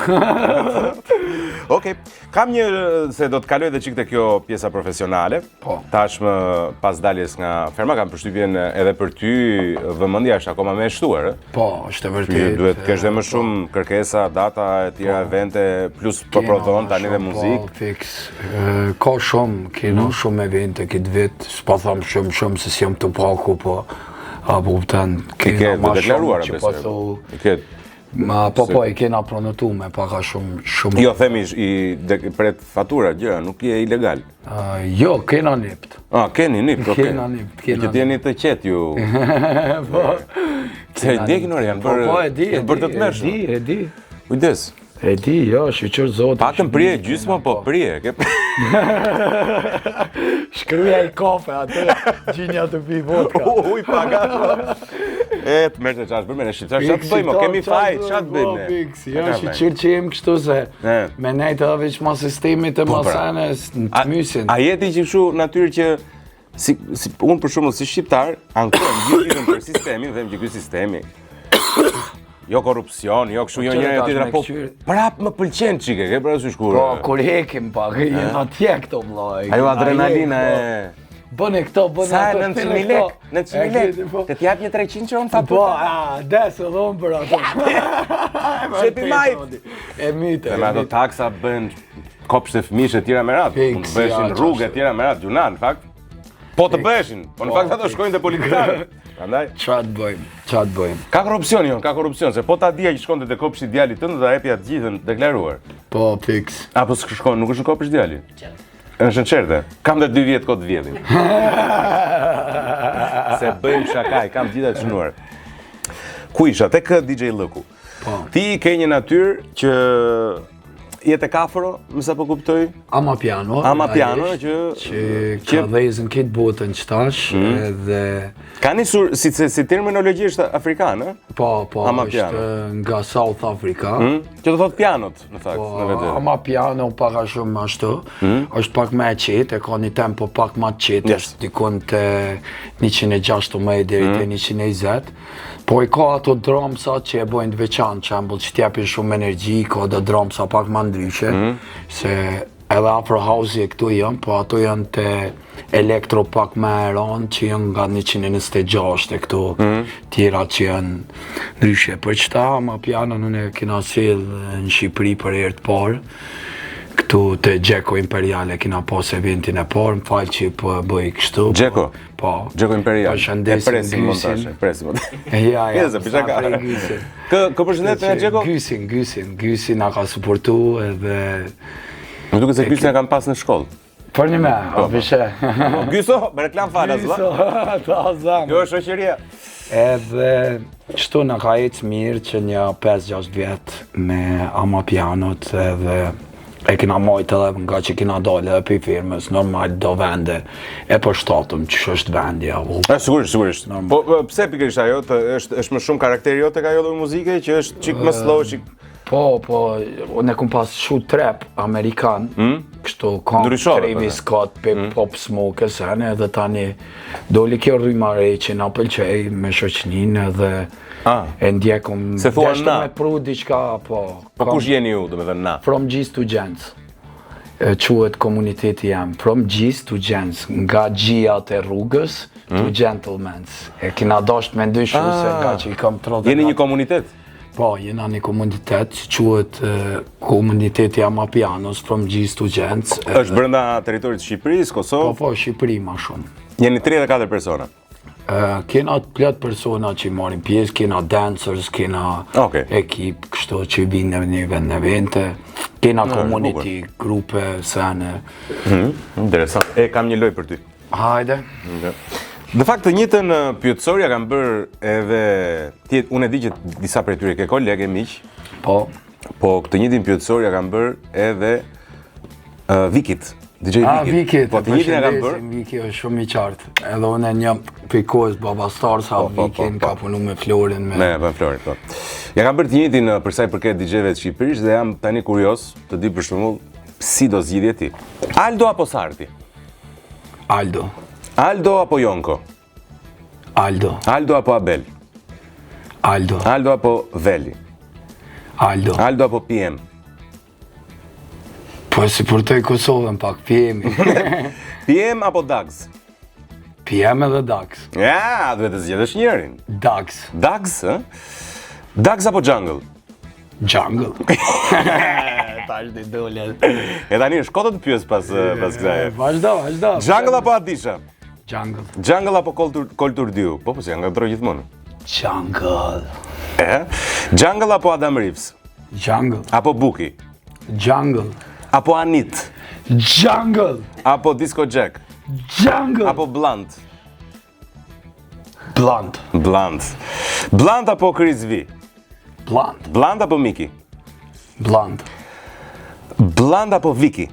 S2: Okej, kam një, se do të kaloj dhe qik të kjo pjesa profesionale.
S1: Po.
S2: Tashmë pas daljes nga Ferma, kam përshtypjen edhe për ty vëmendja është akoma me shtuar, e?
S1: Po, është e vërtet.
S2: Duhet kesh dhe më shumë kërkesa, data, e tjera evente, plus po prodhon tani dhe muzikë.
S1: Po, fix. Ka shumë, kena shumë evente këtë vit, s'pa tham shumë se si jam të paku, po, apo kuptan, kena ma shumë që pa thohu. Po, i kena pronotu me paka shumë...
S2: Jo, themi i pret fatura, gjëra, nuk je ilegal.
S1: Jo, kena nipt.
S2: Keni nipt, okej.
S1: Kena nipt.
S2: Që t'jeni të qetë ju...
S1: Po.
S2: Se e di kënor, janë bërë të të mërshme.
S1: E di.
S2: Ujdes.
S1: E di, jo, shqyqër zotë.
S2: Pakën prije gjysma, po prije.
S1: Shkryja i kafe atë, gjinja të pi vodka.
S2: Uj, paka. E, të mërë të qash bërme në shqiptar, qatë të bëjmë, kemi fajt, qatë bëjmë.
S1: Jo, shqyqër që jem kështu se me nejtë edhe veç ma sistemit e masenes në të mysin.
S2: A jeti që shu natyrë që, unë për shumë si shqiptar, ankorën gjithë për sistemin, dhe më që kjo sistemi, jo korupcion, jo kështu, jo njëre tjetëra, po prap më pëlqen qike, ke për asu shkurë.
S1: Po, kur hekim pak, jena tje këto mloj.
S2: Ajo adrenalina e...
S1: Bëne këto, bëne
S2: sa
S1: ato,
S2: 900.000 lek, 900.000 lek, të t'jap një 300 që unë fatura.
S1: Po, desë dhomë për ato.
S2: Shepi majt.
S1: E mite.
S2: Me ato taksa bën kopsht e fëmish e tjera me ratë, mund të bëshin rrugë e tjera me ratë, gjuna, në fakt. Po të bëshin, po në fakt ato shkojnë dhe politikarët. Prandaj
S1: Çfarë të bëjmë?
S2: ka korrupsion ka korrupsion, se po ta dija që shkonte te kopshti djalit tënd dhe epja të gjithën deklaruar.
S1: Po, fiks.
S2: Apo shkon, nuk është në kopsht djali? Është në qerte. Kam dhe 2 vjet kohë të vjedhin. Se bëjmë shakaj, kam gjitha të shënuar. Ku isha? Tek DJ Lëku.
S1: Po.
S2: Ti ke një natyrë që jetë e kafro, më sa po kuptoj?
S1: Amapiano.
S2: Amapiano që
S1: ka dhezën këtë botën qëtash edhe...
S2: Ka nisur, si terminologi është afrikanë,
S1: Po,
S2: Amapiano.
S1: është nga South Africa.
S2: Që të thot pianot, në fakt,
S1: Po,
S2: në vetë.
S1: Amapiano para shumë ashtu, është pak më e qetë, e ka një tempo pak më të qetë,
S2: Yes.
S1: është dikon të 160 deri te 120. Po i ka ato dramsa që e bojnë të veçantë, që ambull që t'jepin shumë energji, ka dhe dramsa pak më ndryshe, se edhe Afro House e këtu janë, po ato janë të elektro pak më e rëndë që janë nga 126 e këtu tjera që janë ndryshe. Për qëta, Amapiano unë e kina sill në Shqipëri për herë të parë, këtu të Gjeko Imperiale kina pas eventin e parë, më falë që po bëj kështu.
S2: Gjeko?
S1: Po.
S2: Gjeko Imperial.
S1: Përshëndesim
S2: presim
S1: Gysin.
S2: montazhe, presim montazhe.
S1: Ja,
S2: Jese, pisha ka.
S1: prej Gysin.
S2: Kë përshëndet me Gjeko?
S1: Gysin na ka suportu edhe...
S2: Më duket se Gysin e kam pas në shkollë.
S1: Për një me, a pishe.
S2: Gyso, me reklam falas, vëlla.
S1: Ta zamë.
S2: Jo është shoqëria.
S1: Edhe qëtu na ka ecë mirë që një 5-6 vjet me Amapianot edhe e kina majtë edhe nga që kina dole edhe për firmës, normal do vende e për shtatëm që është vendi avull.
S2: Sigurisht. Po pse pikërisht ajo është më shumë karakteri jote ka ajo lloj muzike që është çik më slow, çik
S1: Po, unë e kum pas shoot trap amerikan, kështu kam
S2: Ndryshove,
S1: Travis Scott, Pop Smoke e sene, edhe tani doli kjo rrymare që na pëlqej me shoqnin edhe e ndjekum
S2: Se thua
S1: deshte
S2: na.
S1: me pru diçka, po.
S2: Po kush jeni ju, domethënë na?
S1: From G's to Gents. Quhet komuniteti jam, From G's to Gents, nga gjijat e rrugës to gentlemans. E kina dasht me ndyshu se nga që i kam 30.
S2: Jeni një komunitet?
S1: Po, jena një komunitet që quhet komuniteti Amapianos, From G's to Gents.
S2: Është brenda territorit të Shqipërisë, Kosovë?
S1: Po, Shqipëri ma shumë.
S2: Jeni 34 persona.
S1: Kena plot persona që marrin pjesë, kena dancers, kena ekip, kështu që vinë në një evente, kena community, grupe, sene.
S2: Interesant. E kam një lojë për ty.
S1: Hajde.
S2: Në fakt të njëjtën pyetësorja kam bërë edhe unë e di që disa prej tyre ke kolegë miq.
S1: Po
S2: këtë njëjtin pyetësorja kam bërë edhe Vikit. DJ
S1: Vikit.
S2: Po të njëjtin e kam bërë.
S1: Viki është shumë i qartë. Edhe unë një pikos Baba Stars, Vikin ka punu me Florin
S2: me Florin, po. Ja kam bërë të njëjtin për sa i përket DJ-ve të Shqipërisë dhe jam tani kurioz të di për shembull si do zgjidhje ti. Aldo apo Sarti? Aldo apo Jonko? Aldo apo Abel? Aldo apo Veli? Aldo apo PM?
S1: Po si përtoj Kosovën pak, PM.
S2: PM apo Dags?
S1: PM edhe Dags.
S2: Ja, duhet të zgjedhësh njërin.
S1: Dags.
S2: Dags, ë? Dags apo Jungle?
S1: Jungle. Tash dhe dole.
S2: E tani është koto të pyes pas kësaj.
S1: Vazhdo.
S2: Jungle apo Adisha?
S1: Jungle.
S2: Jungle apo Kultur Diu? Po se janë ndroj gjithmonë.
S1: Jungle.
S2: Jungle apo Adam Reeves?
S1: Jungle.
S2: Apo Buki?
S1: Jungle.
S2: Apo Anit?
S1: Jungle.
S2: Apo Disco Jack?
S1: Jungle.
S2: Apo Blunt?
S1: Blunt.
S2: Blunt apo Chris V?
S1: Blunt.
S2: Blunt apo Miki?
S1: Blunt.
S2: Blunt apo Viki?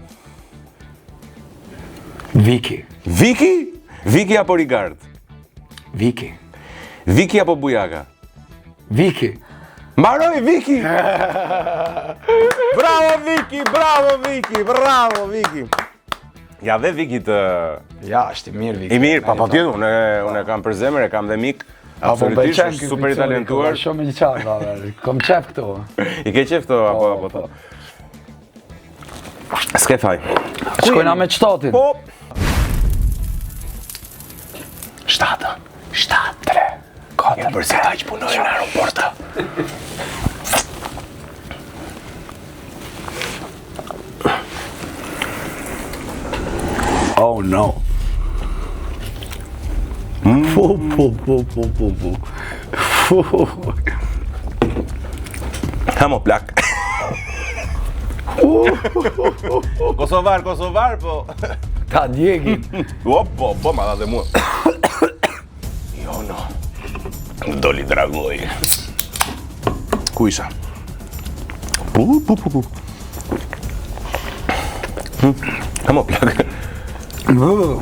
S1: Viki.
S2: Viki apo Rigard?
S1: Viki.
S2: Viki apo Bujaka?
S1: Viki.
S2: Mbaroj Viki! Bravo Viki! Ja dhe Viki të...
S1: Ja, është i mirë Viki.
S2: I mirë, pa tjetu, unë e kam për zemër, e kam dhe mik. Absolutisht, është super i talentuar.
S1: Shumë i qarë, kom qef këto.
S2: I ke qef këto, apo? S'ke faj.
S1: Shkojna me qëtatin.
S2: Po!
S1: 7, 3, 4, përse ta që punojnë në aeroporta. Oh no.
S2: Hamo plak. Kosovar, po.
S1: Ta djegin.
S2: Po, ma dha dhe mua. Jo, no. Doli dragoj. Ku isha? Pu. Hamo plak.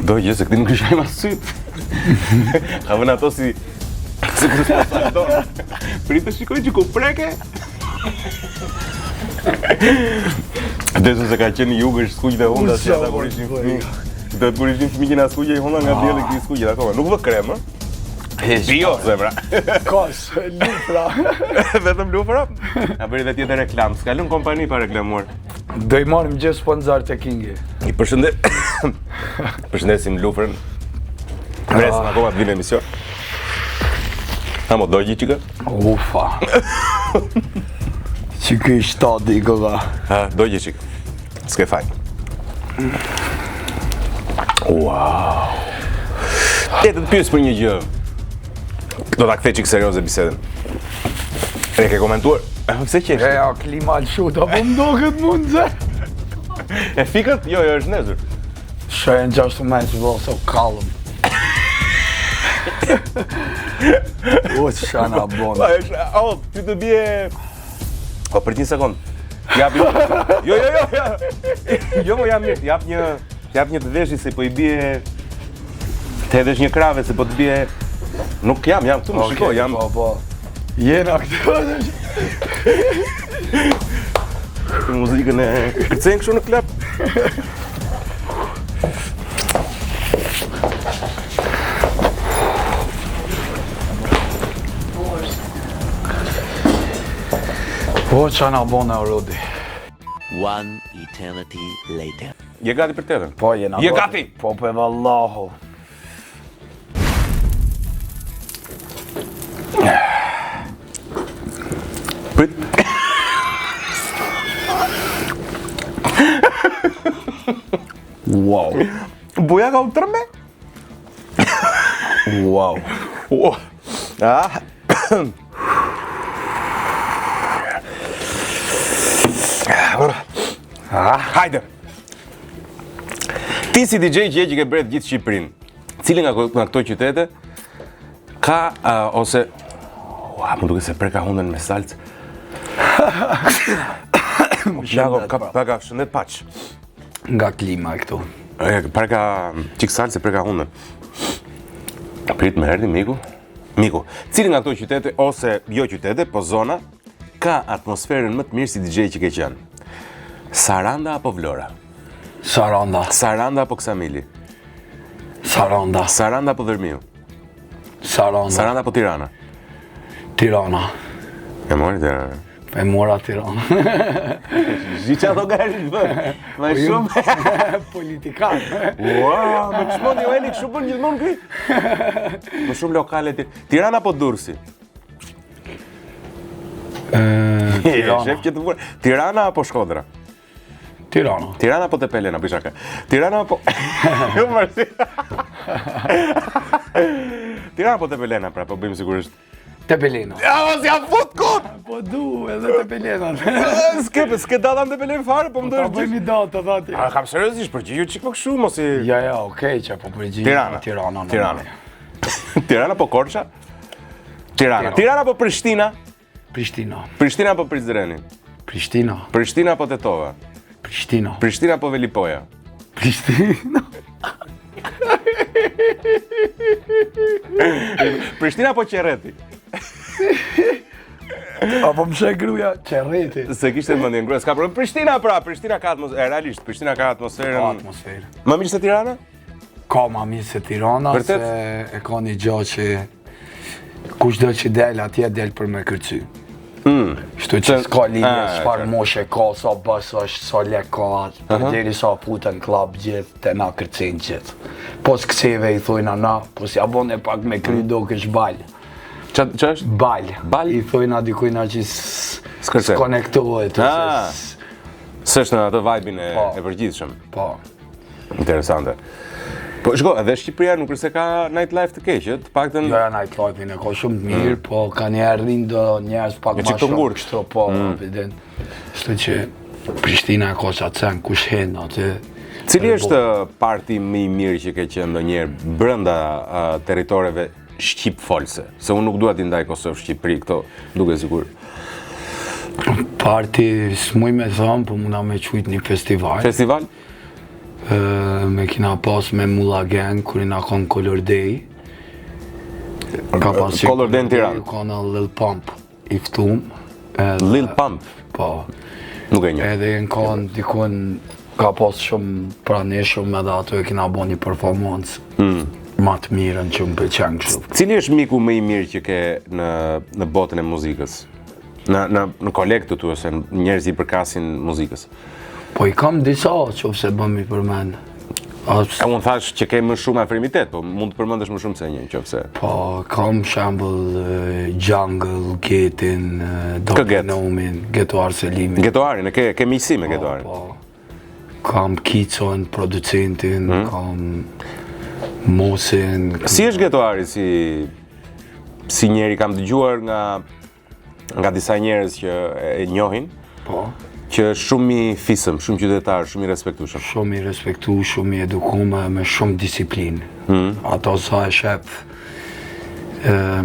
S2: Do gjë se këti nuk isha ima syt. Ka vënë ato si kur s'pa sakto. Pritë shikoj që ku preke. Desën se ka qenë jugësh skuq dhe honda si ata kur ishin fëmijë. Do të kur ishin fëmijë na skuqej honda nga dielli këtij skuqit akoma. Nuk vë krem, ë? Bio, zemra.
S1: Kos, lufra.
S2: Vetëm lufra? Na bëri dhe tjetër reklam. S'ka lënë kompani pa reklamuar.
S1: Do i marrim gjithë sponsor të Kingi.
S2: I përshëndesim lufrën. Presën akoma të vinë emision. Hamo, dojgji qika?
S1: Ufa. Që këj shtati i këga.
S2: Dojgji qika. S'ke faj. Wow. E të pyes për një gjë. Do t'a kthe qikë serioze bisedën. E ke komentuar? Pse qeshtë?
S1: Ja, klima lëshut, apo më këtë mund zë.
S2: E fikët? Jo, është nezur.
S1: Shajnë 16 vë, so kallëm. O, që shana bonë.
S2: Ty të bje... O, për 1 sekund. Jap jo. Jo, mo jam mirë. Jap një të veshi se po i bje... Të edhesh një krave se po të bje... Nuk jam këtu, më shiko, jam...
S1: Po. Jena këtu.
S2: Muzikën e... Kërcen kështu në klap.
S1: Po, që na bona, Rodi.
S3: One eternity later.
S2: Je gati për tjetër?
S1: Po, jena
S2: Je gati?
S1: Po, për vallahu.
S2: Prit.
S1: Wow.
S2: Buja ka u tërme?
S1: Wow.
S2: Hajde! Ti si DJ që ke bret gjithë Shqipërinë, cili nga këto qytete ka ose më duket se preka hundën me salcë. Plago ka shëndet paq.
S1: Nga klima këtu.
S2: Preka qik salcë e preka hundën. Prit me herdi, Miku. Miku, cili nga këto qytete ose jo qytete, po zona ka atmosferën më të mirë si DJ që ke qenë? Saranda apo Vlora?
S1: Saranda.
S2: Saranda apo Ksamili?
S1: Saranda.
S2: Saranda apo Dërmiu?
S1: Saranda.
S2: Saranda apo Tirana?
S1: Tirana.
S2: E mori Tirana.
S1: E mora Tirana.
S2: Zhiqa ato gari më shumë.
S1: Politikan.
S2: Ua, më këshmoni o Eni, kështu për gjithmonë këj? Më shumë lokale Tirana apo Durrësi?
S1: Tirana.
S2: Tirana apo Shkodra?
S1: Tirana.
S2: Tirana apo Tepelena, për shaka? Tirana apo... Jo mërsi. Tirana apo Tepelena, pra, po bëjmë sigurisht.
S1: Tepelena.
S2: Ja, mos ja fut kot!
S1: Po du, edhe Tepelena.
S2: S'ke data në Tepelen fare, po më
S1: Ta
S2: dojë
S1: bëjmë i datë, thati.
S2: Kam seriozisht, përgjigju qik më kështu, mos i...
S1: Ja, okej, që po përgjigj.
S2: Tirana.
S1: Tirana.
S2: Tirana apo Korça? Tirana. Tirana apo Prishtina?
S1: Prishtina.
S2: Prishtina apo Prizreni?
S1: Prishtina.
S2: Prishtina apo Tetova?
S1: Prishtina.
S2: Prishtina apo Velipoja?
S1: Prishtina.
S2: Prishtina apo Qerreti?
S1: Apo më shek gruja Qerreti.
S2: Se kishte mendje ngruar, s'ka problem. Prishtina pra, Prishtina ka atmosferë, realisht, Prishtina ka atmosferën.
S1: Atmosferë.
S2: Më mirë se Tirana?
S1: Ka ma mirë se Tirana, se
S2: Vërtet?
S1: e ka një gjë që kushdo që del atje del për me kërcy. Shtu që s'ka lidhje, çfarë moshe ka, sa bës është, sa lek ka atë, përderi sa putën klab gjithë, te na kërcen gjithë. Po s'këseve i thojna na, po si abone pak me kry do kësh bal.
S2: Që është?
S1: Bal.
S2: Bal?
S1: I thojna dikujna që
S2: S'kërcen.
S1: s'konektohet.
S2: S'është në atë vibe-in e përgjithshëm.
S1: Po.
S2: Interesante. Po shko, edhe Shqipëria nuk është se ka nightlife të keq, të paktën
S1: Jo, nightlife-in e ka shumë të mirë, po ka njerë rindo njerës pak
S2: Me
S1: ma
S2: qik të
S1: shumë
S2: ngurtë.
S1: kështu, po, evident. Kështu që Prishtina e ka që atë sen, kush hen aty.
S2: Cili është parti më i mirë që ke qenë ndonjëherë brenda territoreve shqip folse? Se unë nuk dua t'i ndaj Kosovë Shqipëri këto, duke sigur.
S1: Parti, s'muj me thëmë, po muna me qujt një festival.
S2: Festival?
S1: Me kina pas me Mulla Gang, kur i na konë Color Day. Ka pas që
S2: Color Day në Tiranë.
S1: Ka në Lil Pump, i ftum.
S2: Lil Pump?
S1: Po.
S2: Nuk e një.
S1: Edhe në konë dikun, ka pas shumë praneshëm edhe ato e kina bo një performancë. Ma të mirën që më pëlqen kështu.
S2: Cili është miku më i mirë që ke në botën e muzikës? Në kolegë të tu, ose njerëz i përkasin muzikës?
S1: Po i kam disa që ose bëmi përmend.
S2: Unë thash që ke më shumë afrimitet, po mund të përmendesh më shumë se një, qofse.
S1: Po, kam shembull Jungle, Getin, Dr. Nomin, Getuar Selimin.
S2: Getuarin, ke miqësi me Getuarin?
S1: Po, kam Kicon, producentin, kam Mosin.
S2: Si është Getuari, si njeri kam dëgjuar nga disa njerëz që e njohin,
S1: Po.
S2: që është shumë i fisëm, shumë qytetar, shumë i respektueshëm.
S1: Shumë i respektu, shumë i edukuar, me shumë disiplinë. Ato sa e shef,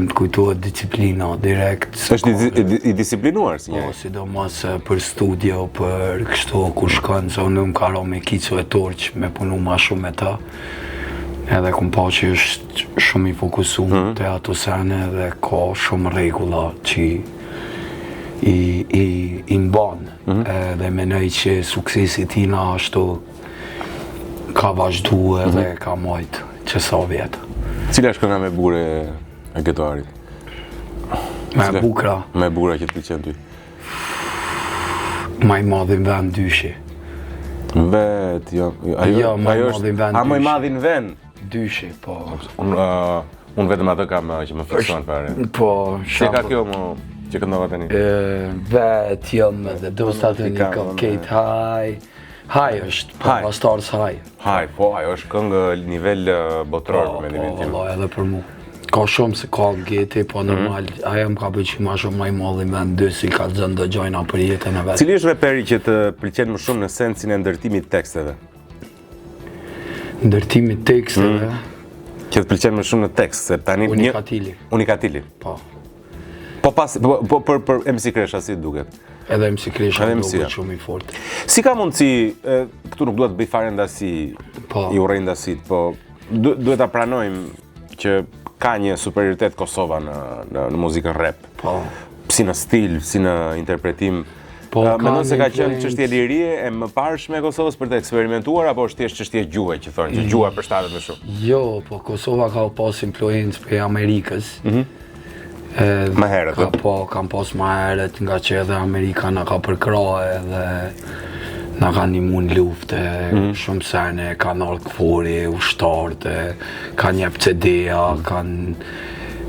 S1: më kujtohet disiplina direkt.
S2: Është i disiplinuar si
S1: Po,
S2: njeri.
S1: sidomos për studio, për kështu ku shkon, se unë më karo me Kico e Torq, me punu ma shumë me ta. Edhe kum pa që është shumë i fokusuar te ato sene dhe ka shumë rregulla që i mban. Dhe menoj që suksesi tina ashtu ka vazhdu edhe ka majt që sa vjetë.
S2: Cila është kënga me bure e Getuarit?
S1: Me bukra,
S2: Me bura që të pëlqen ty?
S1: ma i madhin vend dyshi.
S2: Vet, jo.
S1: Jo, ma i madhin vend
S2: A më i
S1: dyshi.
S2: madhin vend?
S1: Dyshi, po.
S2: Unë vetëm atë kam që më fikson fare.
S1: Po,
S2: Si ka kjo më që këndova tani?
S1: Vet jam dhe dosta të një cupcake high. High është, po,
S2: High.
S1: Stars High.
S2: Haj, po, ajo është këngë nivel botror me nivel tim.
S1: Po, edhe për mu. Ka shumë se ka Geti, po normal, aja më ka pëlqy ma shumë ma i madhin vend dy, si ka zënë dë gjojna për jetën e vetë.
S2: Cili është reperi që të pëlqen më shumë në sensin e ndërtimit të teksteve?
S1: Ndërtimi teksteve,
S2: Që të pëlqen më shumë në tekst, se tani
S1: Unikatili.
S2: Unikatili.
S1: Po.
S2: Po për MC Kresha si duket.
S1: Edhe MC Kresha
S2: Edhe
S1: do
S2: MC-ja.
S1: këtë shumë i fort.
S2: Si ka mundësi, këtu nuk duhet të bëj fare ndasi,
S1: Po.
S2: i urrej ndasit, po duhet ta pranojmë që ka një superioritet Kosova në muzikën rap.
S1: Po.
S2: Si në stil, si në interpretim.
S1: Po,
S2: Mendon se ka qenë
S1: influencë.
S2: çështje lirie e mëparshme e Kosovës për të eksperimentuar, apo është thjesht çështje gjuhe që thonë që gjuha përshtatet më shumë?
S1: Jo, po Kosova ka pas influencë prej Amerikës.
S2: Më herët,
S1: Ka po, kam pas më herët nga që edhe Amerika na ka përkrahë edhe na ka ndihmu në lufte, shumë sene, kanë ardhur kfori, ushtarët, kanë jep CD-a,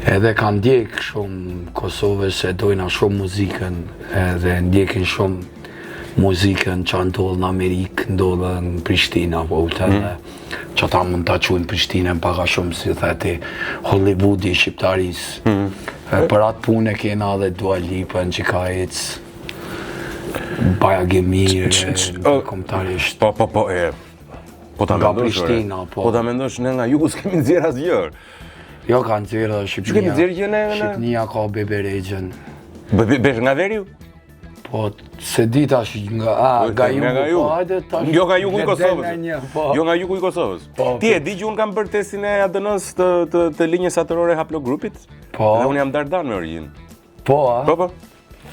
S1: edhe kanë ndjek shumë Kosovës se dojna shumë muzikën, edhe ndjekin shumë muzikën që ndodhë në Amerikë, ndodhë në Prishtina, po edhe që ta mund të quajnë Prishtinën paka shumë si theti Hollywoodi shqiptarisë. Për atë punë e kena dhe Dua Lipën që ka ecë Baja Gemire, komtarisht.
S2: Po ta
S1: Nga
S2: mendosh.
S1: Prishtina, po.
S2: Po ta mendosh, ne nga jugu s'kemi nxjerr asgjë.
S1: Jo ka nxjerrë
S2: Ç'kemi
S1: Shqipnia.
S2: nxjerrë që ne?
S1: Shqipnia ka beberegjën.
S2: Besh nga veriu?
S1: Po, se di tash nga
S2: Nga
S1: jugu,
S2: jugu.
S1: po hajde tash.
S2: Jo nga jugu i
S1: le del
S2: Kosovës.
S1: nga një, po.
S2: Jo nga jugu i Kosovës.
S1: Po,
S2: Ti e di që unë kam bërë testin e ADN-s të linjës atërore haplogrupit?
S1: Po.
S2: Dhe unë jam dardan me origjinë.
S1: Po, a?
S2: Po.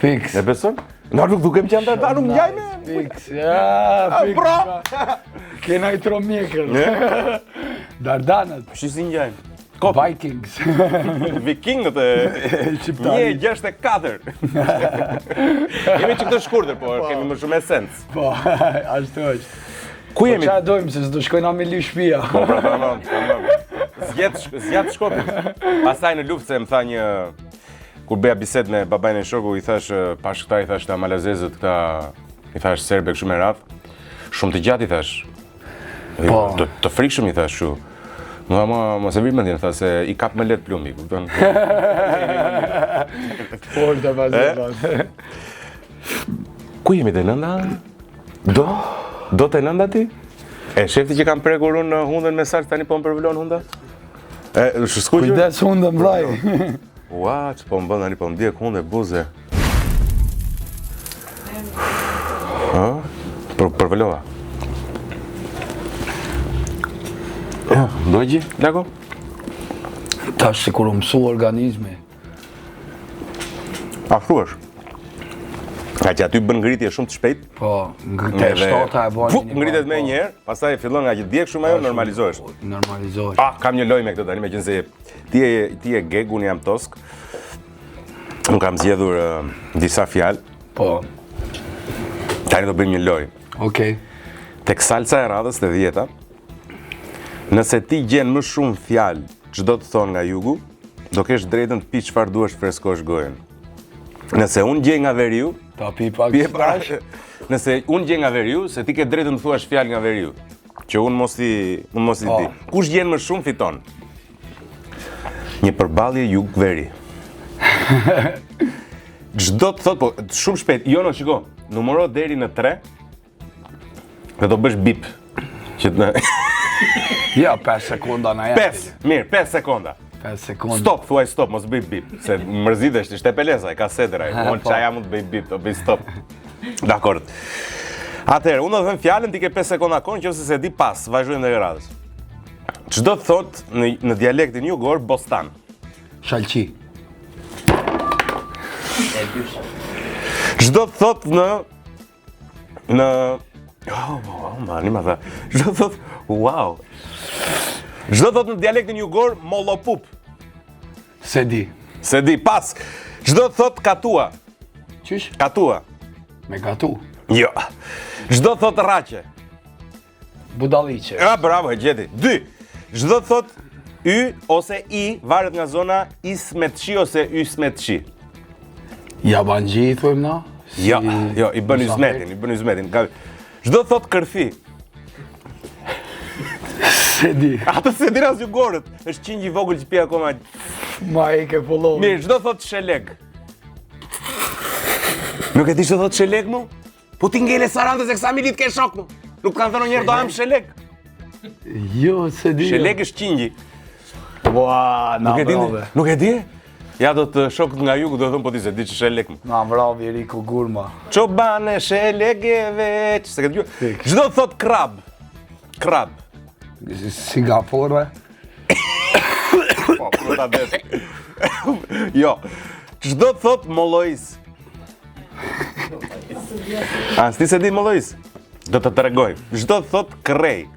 S1: Fix.
S2: E beson? Na nuk dukem që jam dardan, nuk ngjaj me.
S1: Fix, ja, fix.
S2: bro.
S1: Kena i tro mjekër. Dardanët,
S2: Shi si ngjajnë?
S1: Vikings.
S2: Vikingët e
S1: Shqiptari.
S2: 1.64. Jemi që këtë shkurtër, po kemi më shumë esencë.
S1: Po, ashtu është.
S2: Ku jemi?
S1: Qa dojmë, se s'do shkojna me ly shtëpia.
S2: Tamam. Zgjat Shkopin. Pastaj në luftë se më tha një kur beja bisedë me babain e shoku, i thash pash këta, i thash ta malazezët këta, i thash serbe kështu me radh. Shumë të gjatë i thash.
S1: Po.
S2: Të frikshëm i thash kështu. Mos e vi mendjen, tha se i kap me let plumbi, kupton?
S1: Forte vazhdo.
S2: Ku jemi te nënda? Do te nënda ti? E shefti që kam prekur unë hundën me salë, tani po më përvlon hunda? Shkuqër?
S1: Kujdes hundën vllai.
S2: Ua, që po më bën tani, po më ndjek hundë e buze. Përvlova. Dojgji, Lako?
S1: Tash sikur u mësu organizmi.
S2: Ashtu është. Ka që aty bën ngritje shumë të shpejt.
S1: Po, te shtota e bën.
S2: Ngritet me njëherë, pastaj fillon nga që djeg shumë ajo normalizohesh.
S1: Normalizohesh.
S2: Kam një lojë me këtë tani, meqense ti je geg, unë jam tosk. Unë kam zgjedhur disa fjalë.
S1: Po.
S2: Tani do bëjmë një lojë.
S1: Okej.
S2: Tek salca e radhës të 10-ta, nëse ti gjen më shumë fjalë çdo të thonë nga jugu, do kesh drejtën të pi çfarë duash freskosh gojen. Nëse unë gjej nga veriu,
S1: Ta pi pak.
S2: nëse unë gjej nga veriu, se ti ke drejtën të thuash fjalë nga veriu, që unë mos i di. Kush gjen më shumë fiton? Një përballje jug-veri. Çdo të thot, po shumë shpejt. Jo, shiko, numëro deri në 3 dhe do bësh bip. Që të
S1: Ja, 5 sekonda na jep.
S2: 5 sekonda.
S1: 5 sekonda.
S2: Stop, thuaj stop, mos bëj bip. Se mërzitesh, ishte pelesa, e ka setera. Unë çaja mund të bëj bip, do bëj stop. Dakor. Atëherë, unë do të them fjalën, ti ke 5 sekonda kohë, nëse se di pas, vazhdojmë në radhës. Çdo të thot në dialektin jugor bostan.
S1: Shalqi.
S2: Çdo të thot në mani ma tha. Çdo të thot wow. Çdo të thot në dialektin jugor mollopup.
S1: Se di.
S2: Se di pas. Çdo të thot katua.
S1: Qysh?
S2: Katua.
S1: Me gatu.
S2: Jo. Çdo të thot rraqe.
S1: Budalliqe.
S2: Bravo, e gjeti. 2. Çdo të thot y ose i varet nga zona ismetçi ose ysmetçi.
S1: Jabanxhi thojmë na?
S2: Jo, i bën ysmetin, Çdo të thot kërfi.
S1: Se di.
S2: Ato se din as jugorët. Është qingj i vogël që pi akoma.
S1: Ma e ke follow.
S2: Mirë, çdo thot sheleg. Nuk e di çdo thot sheleg mu? Po ti ngele sarandës e kësa milit ke shok mu. Nuk kanë thënë njerë do am sheleg.
S1: Jo, se di.
S2: Sheleg është qingji.
S1: Ua, na vrave.
S2: Nuk e di? Ja do të shokët nga jugu do thëmë po ti se di që sheleg mu.
S1: Na vrave Riku Gurma.
S2: Qobane shelegeve që se këtë gjurë. Çdo thot krab. Krab.
S1: Singapore.
S2: Po, ta des. Jo. Çdo thot mollois. S'ti se di mollois? Do të tregoj. Çdo thot krej.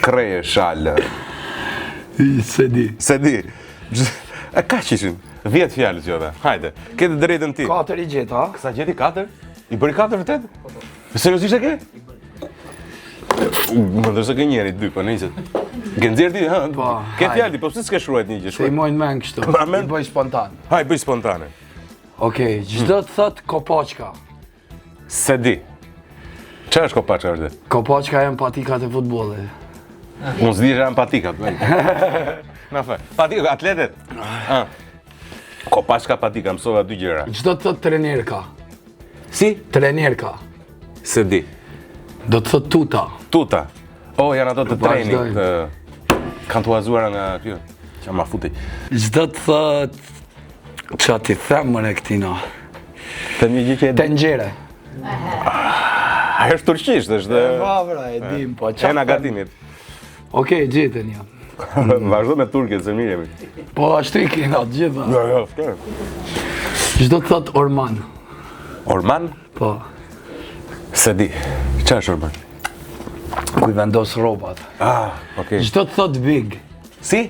S2: Krej e shalë.
S1: Se di.
S2: Se di. E ka që ishin? 10 fjallë që dhe. Hajde, kete drejtën ti.
S1: 4 i gjeta, ha?
S2: Sa gjeti 4? I bëri 4 vërtet? Seriosisht e ke? Më ndërse ke njeri 2, po njësit. Ke nëzirë ti, ha? Ke fjallë ti, po pëse s'ke shruajt një gjë?
S1: Se i mojnë men kështu, i bëj spontan.
S2: Haj, bëj spontane.
S1: Okej, çdo të thot kopaçka.
S2: Se di. Qa është kopaçka vërtet?
S1: Kopaçka janë patikat e futbollit.
S2: Unë s'di që janë patikat. Na faj. Patikat, atletet. Kopaçka patika, mësova 2 gjëra.
S1: Çdo të thot trenerka.
S2: Si?
S1: Trenerka.
S2: Se di.
S1: Do të thot tuta.
S2: Tuta. Janë ato të training,
S1: vazhdojmë.
S2: kanë tuazuara nga kjo. Qa ma futi.
S1: Çdo të thot qa ti them më në këtina.
S2: Të një gjë që e
S1: Tenxhere.
S2: Ajo është turqisht, është
S1: Vavra, e dim, po
S2: e nga gatimit.
S1: Okej, gjetën jam.
S2: Vazhdo me turket, se mirë jemi.
S1: Po ashtu i kena të gjitha.
S2: Jo, fëtër.
S1: Çdo të thot orman.
S2: Orman?
S1: Po.
S2: Se di. Qa është orman?
S1: Ku i vendos rrobat.
S2: Okej.
S1: Çdo të thot big.
S2: Si?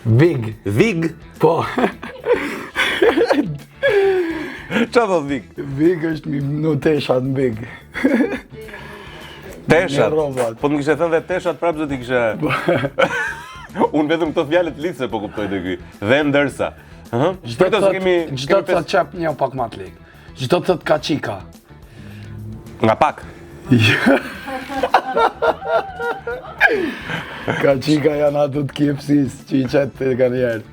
S1: Big.
S2: Vig?
S1: Po.
S2: Qa thot vig?
S1: Big është mi nuteshat në big.
S2: Teshat?
S1: rrobat.
S2: Po të më kishe thënë dhe teshat prapë zë t'i kishe... Unë vetëm këto fjallet litë se po kuptoj të ky. Dhe ndërsa.
S1: Çdo të thot qep një pak ma të lekë. Çdo të thot kaçika.
S2: Nga pak?
S1: Ka qika janë ato të KFC-s që i qetë të karjerë.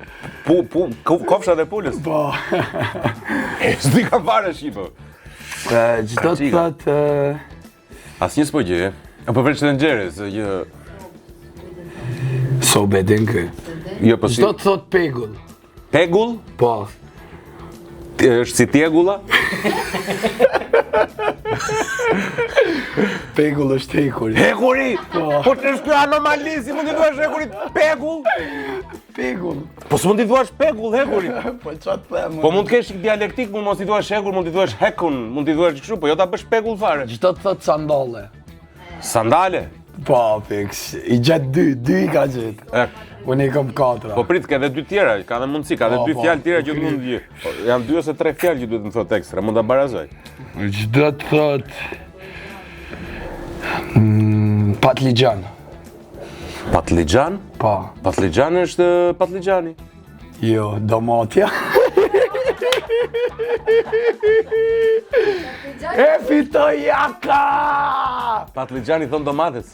S2: Kofsha dhe pulës?
S1: Po.
S2: S'di kam fare shqipo.
S1: Gjdo të thotë...
S2: Asnjë s'po gjë, apo përveç të nxjerrës, gjë...
S1: So bedin kë.
S2: Jo, po si...
S1: Gjdo të thotë pegull.
S2: Pegull?
S1: Po.
S2: Është si tjegulla?
S1: Pegull është hekuri.
S2: Hekuri! Po të është kjo anomali, si mund t'i thuash hekurit pegull?
S1: Pegull.
S2: Po s'mund t'i thuash pegull, hekuri.
S1: Po qa të them?
S2: Po mund t'kesh dialektik, mund mos t'i thuash hekur, mund t'i thuash hekun, mund t'i thuash kështu, po jo ta bësh pegull fare.
S1: Gjdo të thotë sandale.
S2: Sandale?
S1: Po, fix. I gjetë dy i ka gjetë. Unë i kam 4.
S2: Po prit, ka edhe 2 tjera, ka edhe mundësi, ka edhe 2 fjalë tjera që mund t'gjë. Janë 2 ose 3 fjalë që duhet më thot ekstra, mund ta barazoj.
S1: Gjdo të thotë... Patligjan.
S2: Patligjan?
S1: Po.
S2: Patligjan është patligjani.
S1: Jo, domatja. E fitoj jaka!
S2: Patligjani thon domates.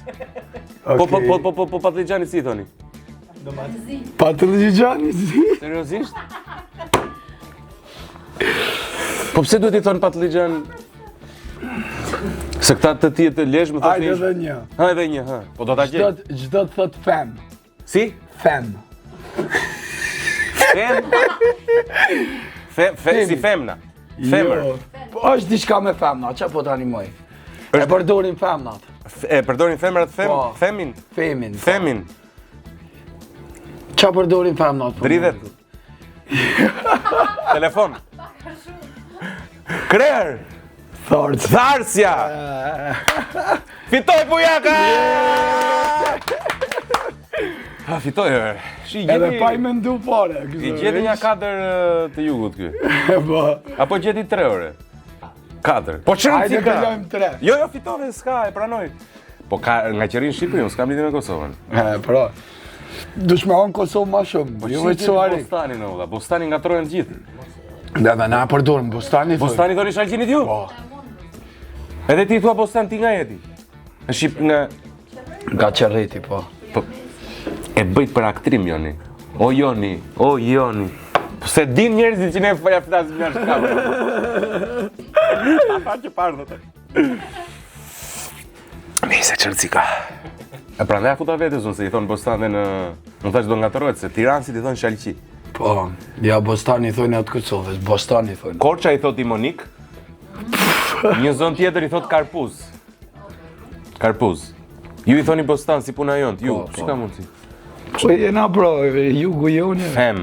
S2: Po patligjani si thoni?
S1: Patligjani si?
S2: Seriozisht? Po pse duhet i thon patligjan? Se këta të tjetë lesh më thotë.
S1: Hajde edhe një.
S2: Ha, edhe një, ha. Po do ta gjej.
S1: Gjdo të thot fem.
S2: Si?
S1: Fem.
S2: Fem? Si femna. Femër.
S1: Jo. Po është diçka me femna, qa po të animoj? E përdorin femnat.
S2: E përdorin femrat femin?
S1: Femin.
S2: Femin.
S1: Qa përdorin femnat?
S2: Dridhet. Telefon. Krer. Tharsja! Fitoj Bujaka! Ha, fitoj,
S1: edhe pa i mendu fare.
S2: I gjeti një 4 të jugut ky.
S1: Po.
S2: Apo gjeti 3 ore? 4. Po çrën
S1: Hajde
S2: si ka?
S1: të lojmë 3.
S2: Jo, fitove, s'ka, e pranoj. Po ka nga qërin Shqipëri, unë s'kam lidhje me Kosovën.
S1: Pra. Dush me onë Kosovë ma shumë.
S2: Po
S1: Jo
S2: që
S1: veç suari.
S2: Bostani në ulla, Bostani nga trojnë gjithë.
S1: Dhe na përdorim, Bostani thoi.
S2: Bostani thoni shalqinit ju?
S1: Po.
S2: Edhe ti thua Bostan, ti nga jeti? Në Shqip nga...
S1: Nga Qerreti, po.
S2: Po, e bëjt për aktrim, Joni. O Joni, o Joni. Po se din njerëzit që ne ja flasim nga shkabë. Ta fa që parë dhe të. Nise qërcika. E prandaj futa vetës unë se i thonë Bostan dhe në... Më thash do nga të rojtë, se Tiranësit i thonë Shalqi.
S1: Po, ja Bostani thonë atë Kosovës, Bostani thonë.
S2: Korça i thot i Monik. Një zonë tjetër i thot Karpuz. Karpuz. Ju i thoni Bostan si puna jonë, ju, që ka mundësi?
S1: Po jena bro, jugu jone.
S2: Fem.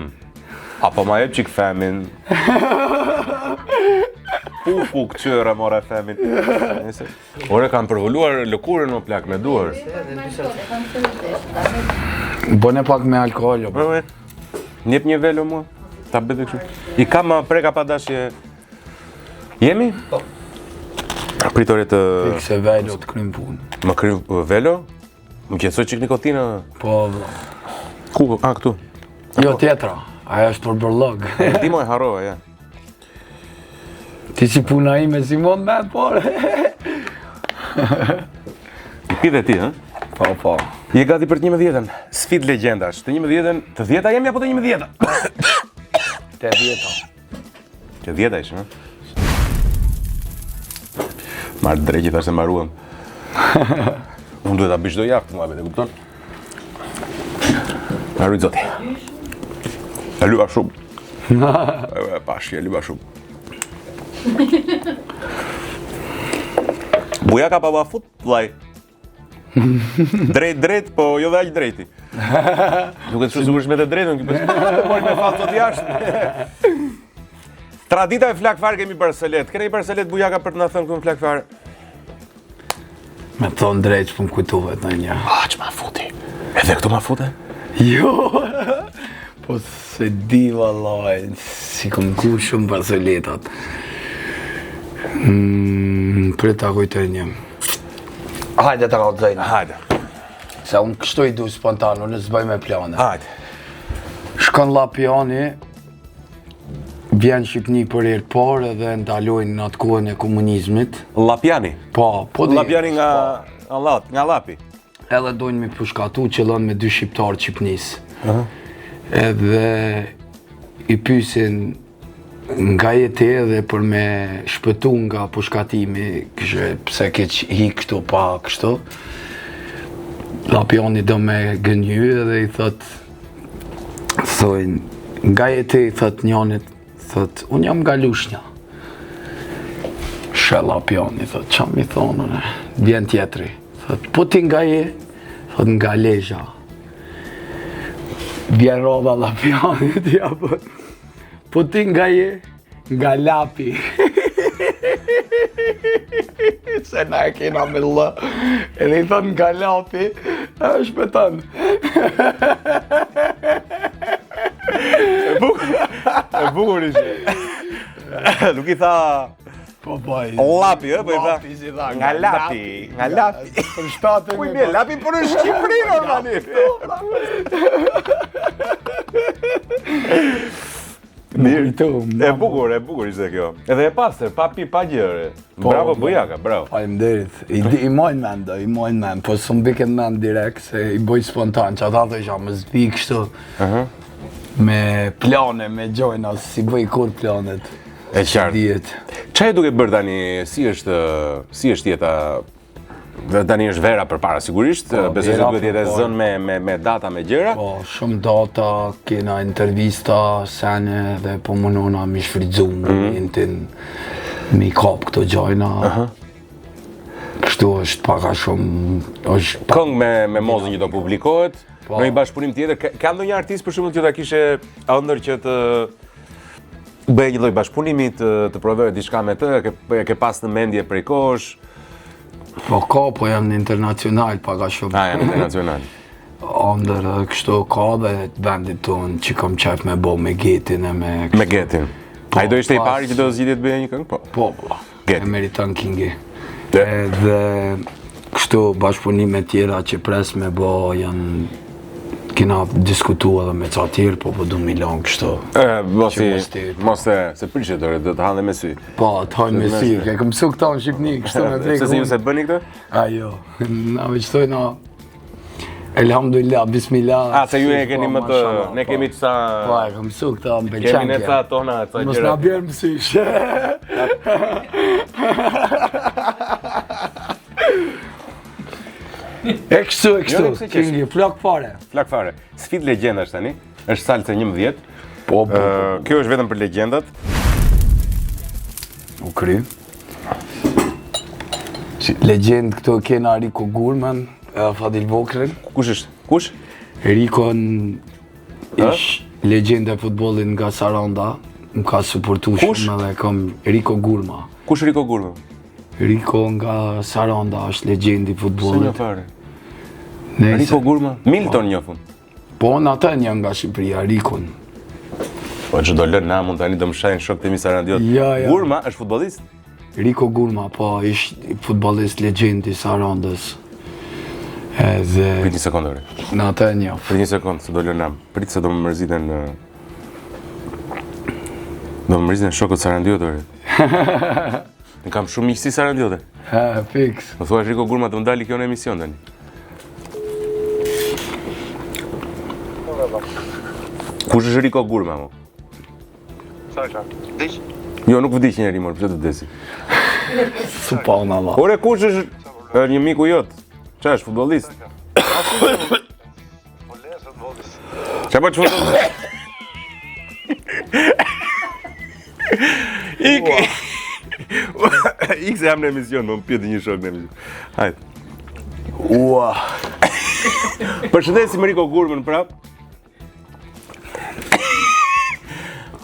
S2: Apo ma jep qik femin. Pu këqyra mora femin. Ore kam përvulluar lëkurën o plak me duar.
S1: Bone pak me alkohol, jo.
S2: Njep një velo mua, ta bëdhe kështu. I kam preka pa dashje. Jemi? Pritore të...
S1: Fikse velo të krym punë.
S2: Më krym velo? Më qetësoj qik nikotina?
S1: Po,
S2: Ku? A, këtu.
S1: jo tjetra, aja është përbërlog.
S2: Ti mo e harova, ja.
S1: Ti si puna ime si mund me, por.
S2: I pide ti, ha?
S1: Po.
S2: Je gati për të 11-ën. Sfid legjendash. Të 11-ën, të 10-a jemi apo të 11-a?
S1: Te 10-a.
S2: Të 10-a ishë, ha? Marrë drejqit ashtë e maruam. Unë duhet ta bëj çdo javë mua vetë, kupton? Arrit zoti. E luba shumë. E pashje, e luba shumë. Bujaka pa fut, vllai. Drejt, po jo dhe aq drejti. Duket shumë sigurisht me të drejtën, po me fat sot jashtë. Tradita e flak fare kemi Barcelet. Keni Barcelet Bujaka për të na thënë ku flak fare?
S1: Me thonë drejt që më kujtuvet në një.
S2: Që ma futi? Edhe këtu ma fute?
S1: Jo, po se di vallaj, si kom ku shumë Barceletat. Për ta kujtoj një. Hajde të kallëzojnë.
S2: Hajde.
S1: Se unë kështu i du spontan, unë s'bëj me plane.
S2: Hajde.
S1: Shkon la piani, vjen Shqipni për herë parë dhe ndalojnë në atë kohën e komunizmit.
S2: Lapiani.
S1: Po di.
S2: Lapiani nga nga Llapi.
S1: Edhe dojnë me pushkatu qëllon me 2 shqiptarë Qipnis. Edhe i pysin nga jeti edhe për me shpëtu nga pushkatimi, kështë pse keq hi kështu pa kështu. Lapioni do me gënjy edhe i thojnë, nga jeti i thot njonit, thot, unë jam nga Lushnja. Shë Lapioni, thot, qa mi thonë, vjen tjetri. Thot, po ti nga je? Thot, nga Lezhë. Vjen Rodha Lapioni, t'ja po ti nga je? Nga Lapi. Se na e kena me lë. Edhe i thot, nga Lapi, e shpëton.
S2: E bukur ishte. Nuk i tha Llapi, po i tha nga Lapi, nga Lapi.
S1: Për shtatë
S2: Ku i bie Lapi për në Shqipëri normalisht. E bukur ishte kjo. Edhe e pastër, pa pi, pa gjëre. Bravo Bujaka, bravo.
S1: Faleminderit. I mojnë mend, po s'm biket mend direkt se i boj spontan, që ata të isha më zbi kështu. Me plane, me gjojna, si bëj kur planet.
S2: E qartë. Qa e duke bërë tani, si është jeta, tani është vera për para sigurisht, besoj se duhet jetë e zënë me data, me gjëra?
S1: Po, shumë data, kena intervista, sene dhe po munona mi shfridzu momentin, mi kap këto gjojna. Kështu është paka shumë...
S2: Këngë me mozën që do publikohet, në një bashkëpunim tjetër, ka ndonjë artist për shembull që ta kishe ëndër që të bëje një lloj bashkëpunimi, të provojë diçka me të, e ke pas në mendje prej kohësh?
S1: Po jam në internacional paka shumë.
S2: Jam internacional.
S1: Ëndër kështu ka dhe vendit tonë që kam qef me bo me Getin e me...
S2: Me Getin. Ai do ishte i pari që do zgjidhje të bëje një këngë?
S1: Po. E meriton Kingi. Edhe kështu bashkëpunime tjera që pres me bo janë... Kena diskutu edhe me ca tjerë, po du Milan kështu.
S2: Mos se prishet dore, do të hanë dhe me sy.
S1: Po, të hanë me sy, ke këmësu këta në Shqipni, kështu me drejkë.
S2: Se si ju se bëni këtë?
S1: Ajo, na me qëtojna, elhamdulillah, bismillah.
S2: Se ju e keni më të, ne kemi të sa...
S1: Po, e këmësu këta në belqenkja.
S2: Kemi ne ca tona, ca gjera.
S1: Mos na bjerë mësysh. E kështu, Kingi, flak fare.
S2: Flak fare. Sfit legjendash tani, është salse 11.
S1: Po.
S2: Kjo është vetëm për legjendat.
S1: U kry. Legjend këto kena Riko Gurman, Fadil Vokrin.
S2: Kush është? Kush?
S1: Riko ish legjend e futbollit nga Saranda. Më ka suportu shumë edhe kam Riko Gurma.
S2: Kush Riko Gurma?
S1: Riko nga Saranda është legjend i futbollit.
S2: Së një fare. Riko Gurma? Milton njofun?
S1: Po, në ata një nga Shqipëria, Rikon.
S2: Po, që do lënë na mund tani do më shajnë shok të mi Sarandiot. Gurma është futbolist?
S1: Riko Gurma, po, ishtë futbolist legjend i Sarandës. Edhe...
S2: Prit një sekundë, ore.
S1: Në ata një.
S2: Prit një sekundë, se do lënë nam. Prit se do më mërziten... Do më mërziten shokët Sarandiot, ore. Në kam shumë miqësi Sarandiote.
S1: Fix.
S2: Më thua Riko Gurma të më dali kjo në emision, tani. Kush është Riko Gurma, mo?
S4: Vdiq?
S2: Jo, nuk vdiq njeri, mor, pëse të vdesi.
S1: Su pa unë Allah.
S2: Ore, kush është një miku jotë? Qa është, futbolist? Qa po që futbolist? Ik se jam në emision, më pjeti një shok në emision. Hajde.
S1: Ua.
S2: Përshëndesim Riko Gurmën prap.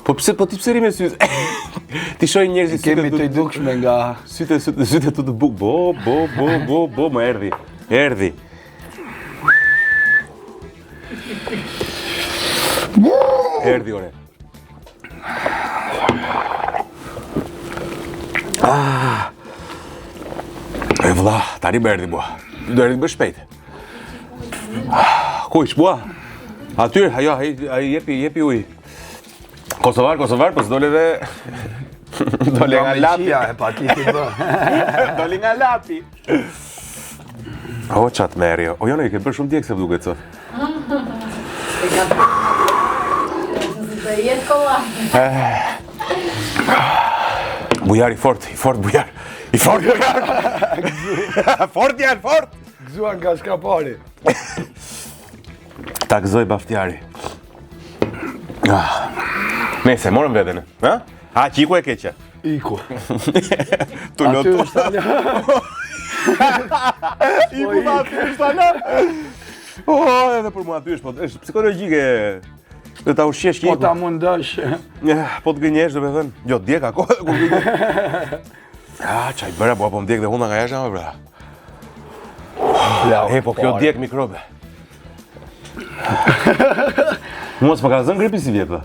S2: Po pse po ti pse ri me sytë? Ti shoj njerëzit
S1: kemi të dukshme nga
S2: sytë të të buk. Bo, më erdhi. Erdhi, ore. E vëlla, tani më erdhi bua. Do erdhi më shpejt. Ku ish bua? Aty, ajo, ai jepi uj. Kosovar, po s'dole dhe... Dole nga lapi.
S1: E pakiti bë.
S2: Dole nga lapi. O, qatë meri, o jone, i ke bërë shumë djekë se duket sot.
S4: Jetë kolla.
S2: Bujar i fort bujar. I fort bujar. Fort janë, fort.
S1: Gëzuar nga shkapari.
S2: Ta gëzoj baftjari. Nese, morëm vetën, ha? Ha, qiku e keqe.
S1: Iku.
S2: Tu
S1: Aty
S2: lotu.
S1: është tani.
S2: Iku da aty është tani. Edhe për mua aty është, po është psikologjike. Dhe ta ushqesh
S1: Po
S2: kiku.
S1: ta mundosh.
S2: Po të gënjesh, do me thënë. Jo, djek ako, ku gënjesh. Qaj bëra, po më djek dhe hunda nga jashtë, bra. E, po kjo djek mikrobe. Mua s'ma ka zënë gripi si vjetë,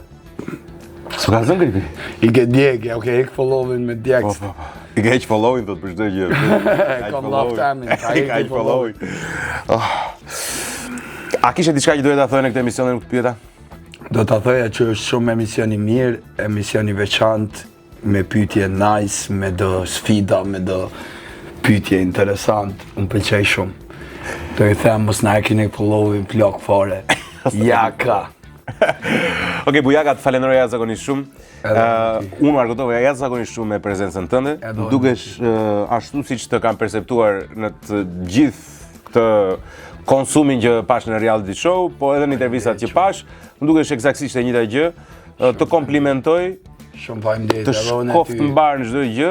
S2: s'ma ka zënë gripi.
S1: I ke djegë, oke, ik followin me djegës.
S2: Po. I ka heq followin thot për çdo gjë.
S1: Kam laftë amin, ka
S2: I ka heq followin. A kishe diçka që duhet ta thënë në këtë emision nuk të pyeta?
S1: Do ta thoja që është shumë emision i mirë, emision i veçantë, me pyetje nice, me do sfida, me do pyetje interesant, unë pëlqej shumë. Do i them mos na e keni followin plak fare. Ja ka.
S2: Okej, Bujaka, të falenderoj jashtëzakonisht shumë. Unë u argëtova jashtëzakonisht shumë me prezencën tënde. Dukesh ashtu siç të kam perceptuar në të gjithë këtë konsumin që pash në reality show, po edhe në intervistat që pash, më dukesh eksaktësisht e njëjta gjë. Të komplimentoj,
S1: Shumë faleminderit.
S2: të shkoft mbar në çdo gjë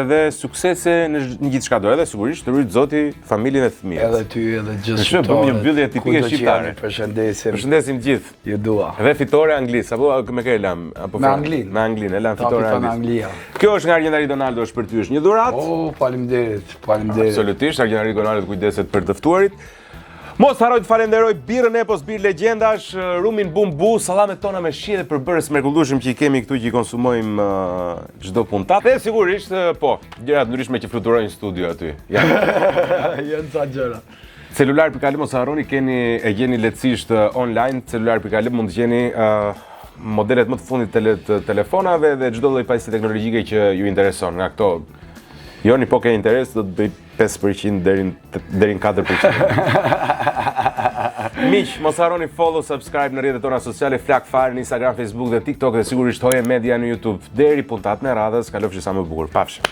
S2: dhe suksese në gjithçka do, edhe sigurisht të rrit Zoti familjen e fëmijës.
S1: Edhe ty, edhe gjithë
S2: Shumë, bëmë një mbyllje tipike shqiptare.
S1: Përshëndesim.
S2: Përshëndesim gjithë.
S1: Ju dua.
S2: Dhe fitore anglisë, apo me kë e lam?
S1: Me Anglinë.
S2: Me Anglinë, e lam fitore
S1: Fitore
S2: anglisë.
S1: Anglia.
S2: Kjo është nga Argjendari Donaldo, është për ty është një dhuratë.
S1: Faleminderit.
S2: Absolutisht, Argjendari Donaldo kujdeset për të ftuarit. Mos harroj të falenderoj birën Epos, birë legendash, rumin Bumbu, sallamet tona me shi dhe përbërës mrekullueshëm që i kemi këtu që i konsumojmë çdo puntat. Dhe sigurisht, po, gjërat ndryshme që fluturojnë në studio aty.
S1: Janë ca gjëra.
S2: Celular.al mos harroni, e gjeni lehtësisht online, celular.al mund të gjeni modelet më të fundit të telefonave dhe çdo lloj pajisje teknologjike që ju intereson. Nga këto, joni po ke interes, do të bëj 5% deri në 4%. Miq, mos harroni follow, subscribe në rrjetet tona sociale, Flak Fare në Instagram, Facebook dhe TikTok dhe sigurisht Hoje Media në YouTube. Deri puntat me radhës, kalofshi sa më bukur. Pafshim.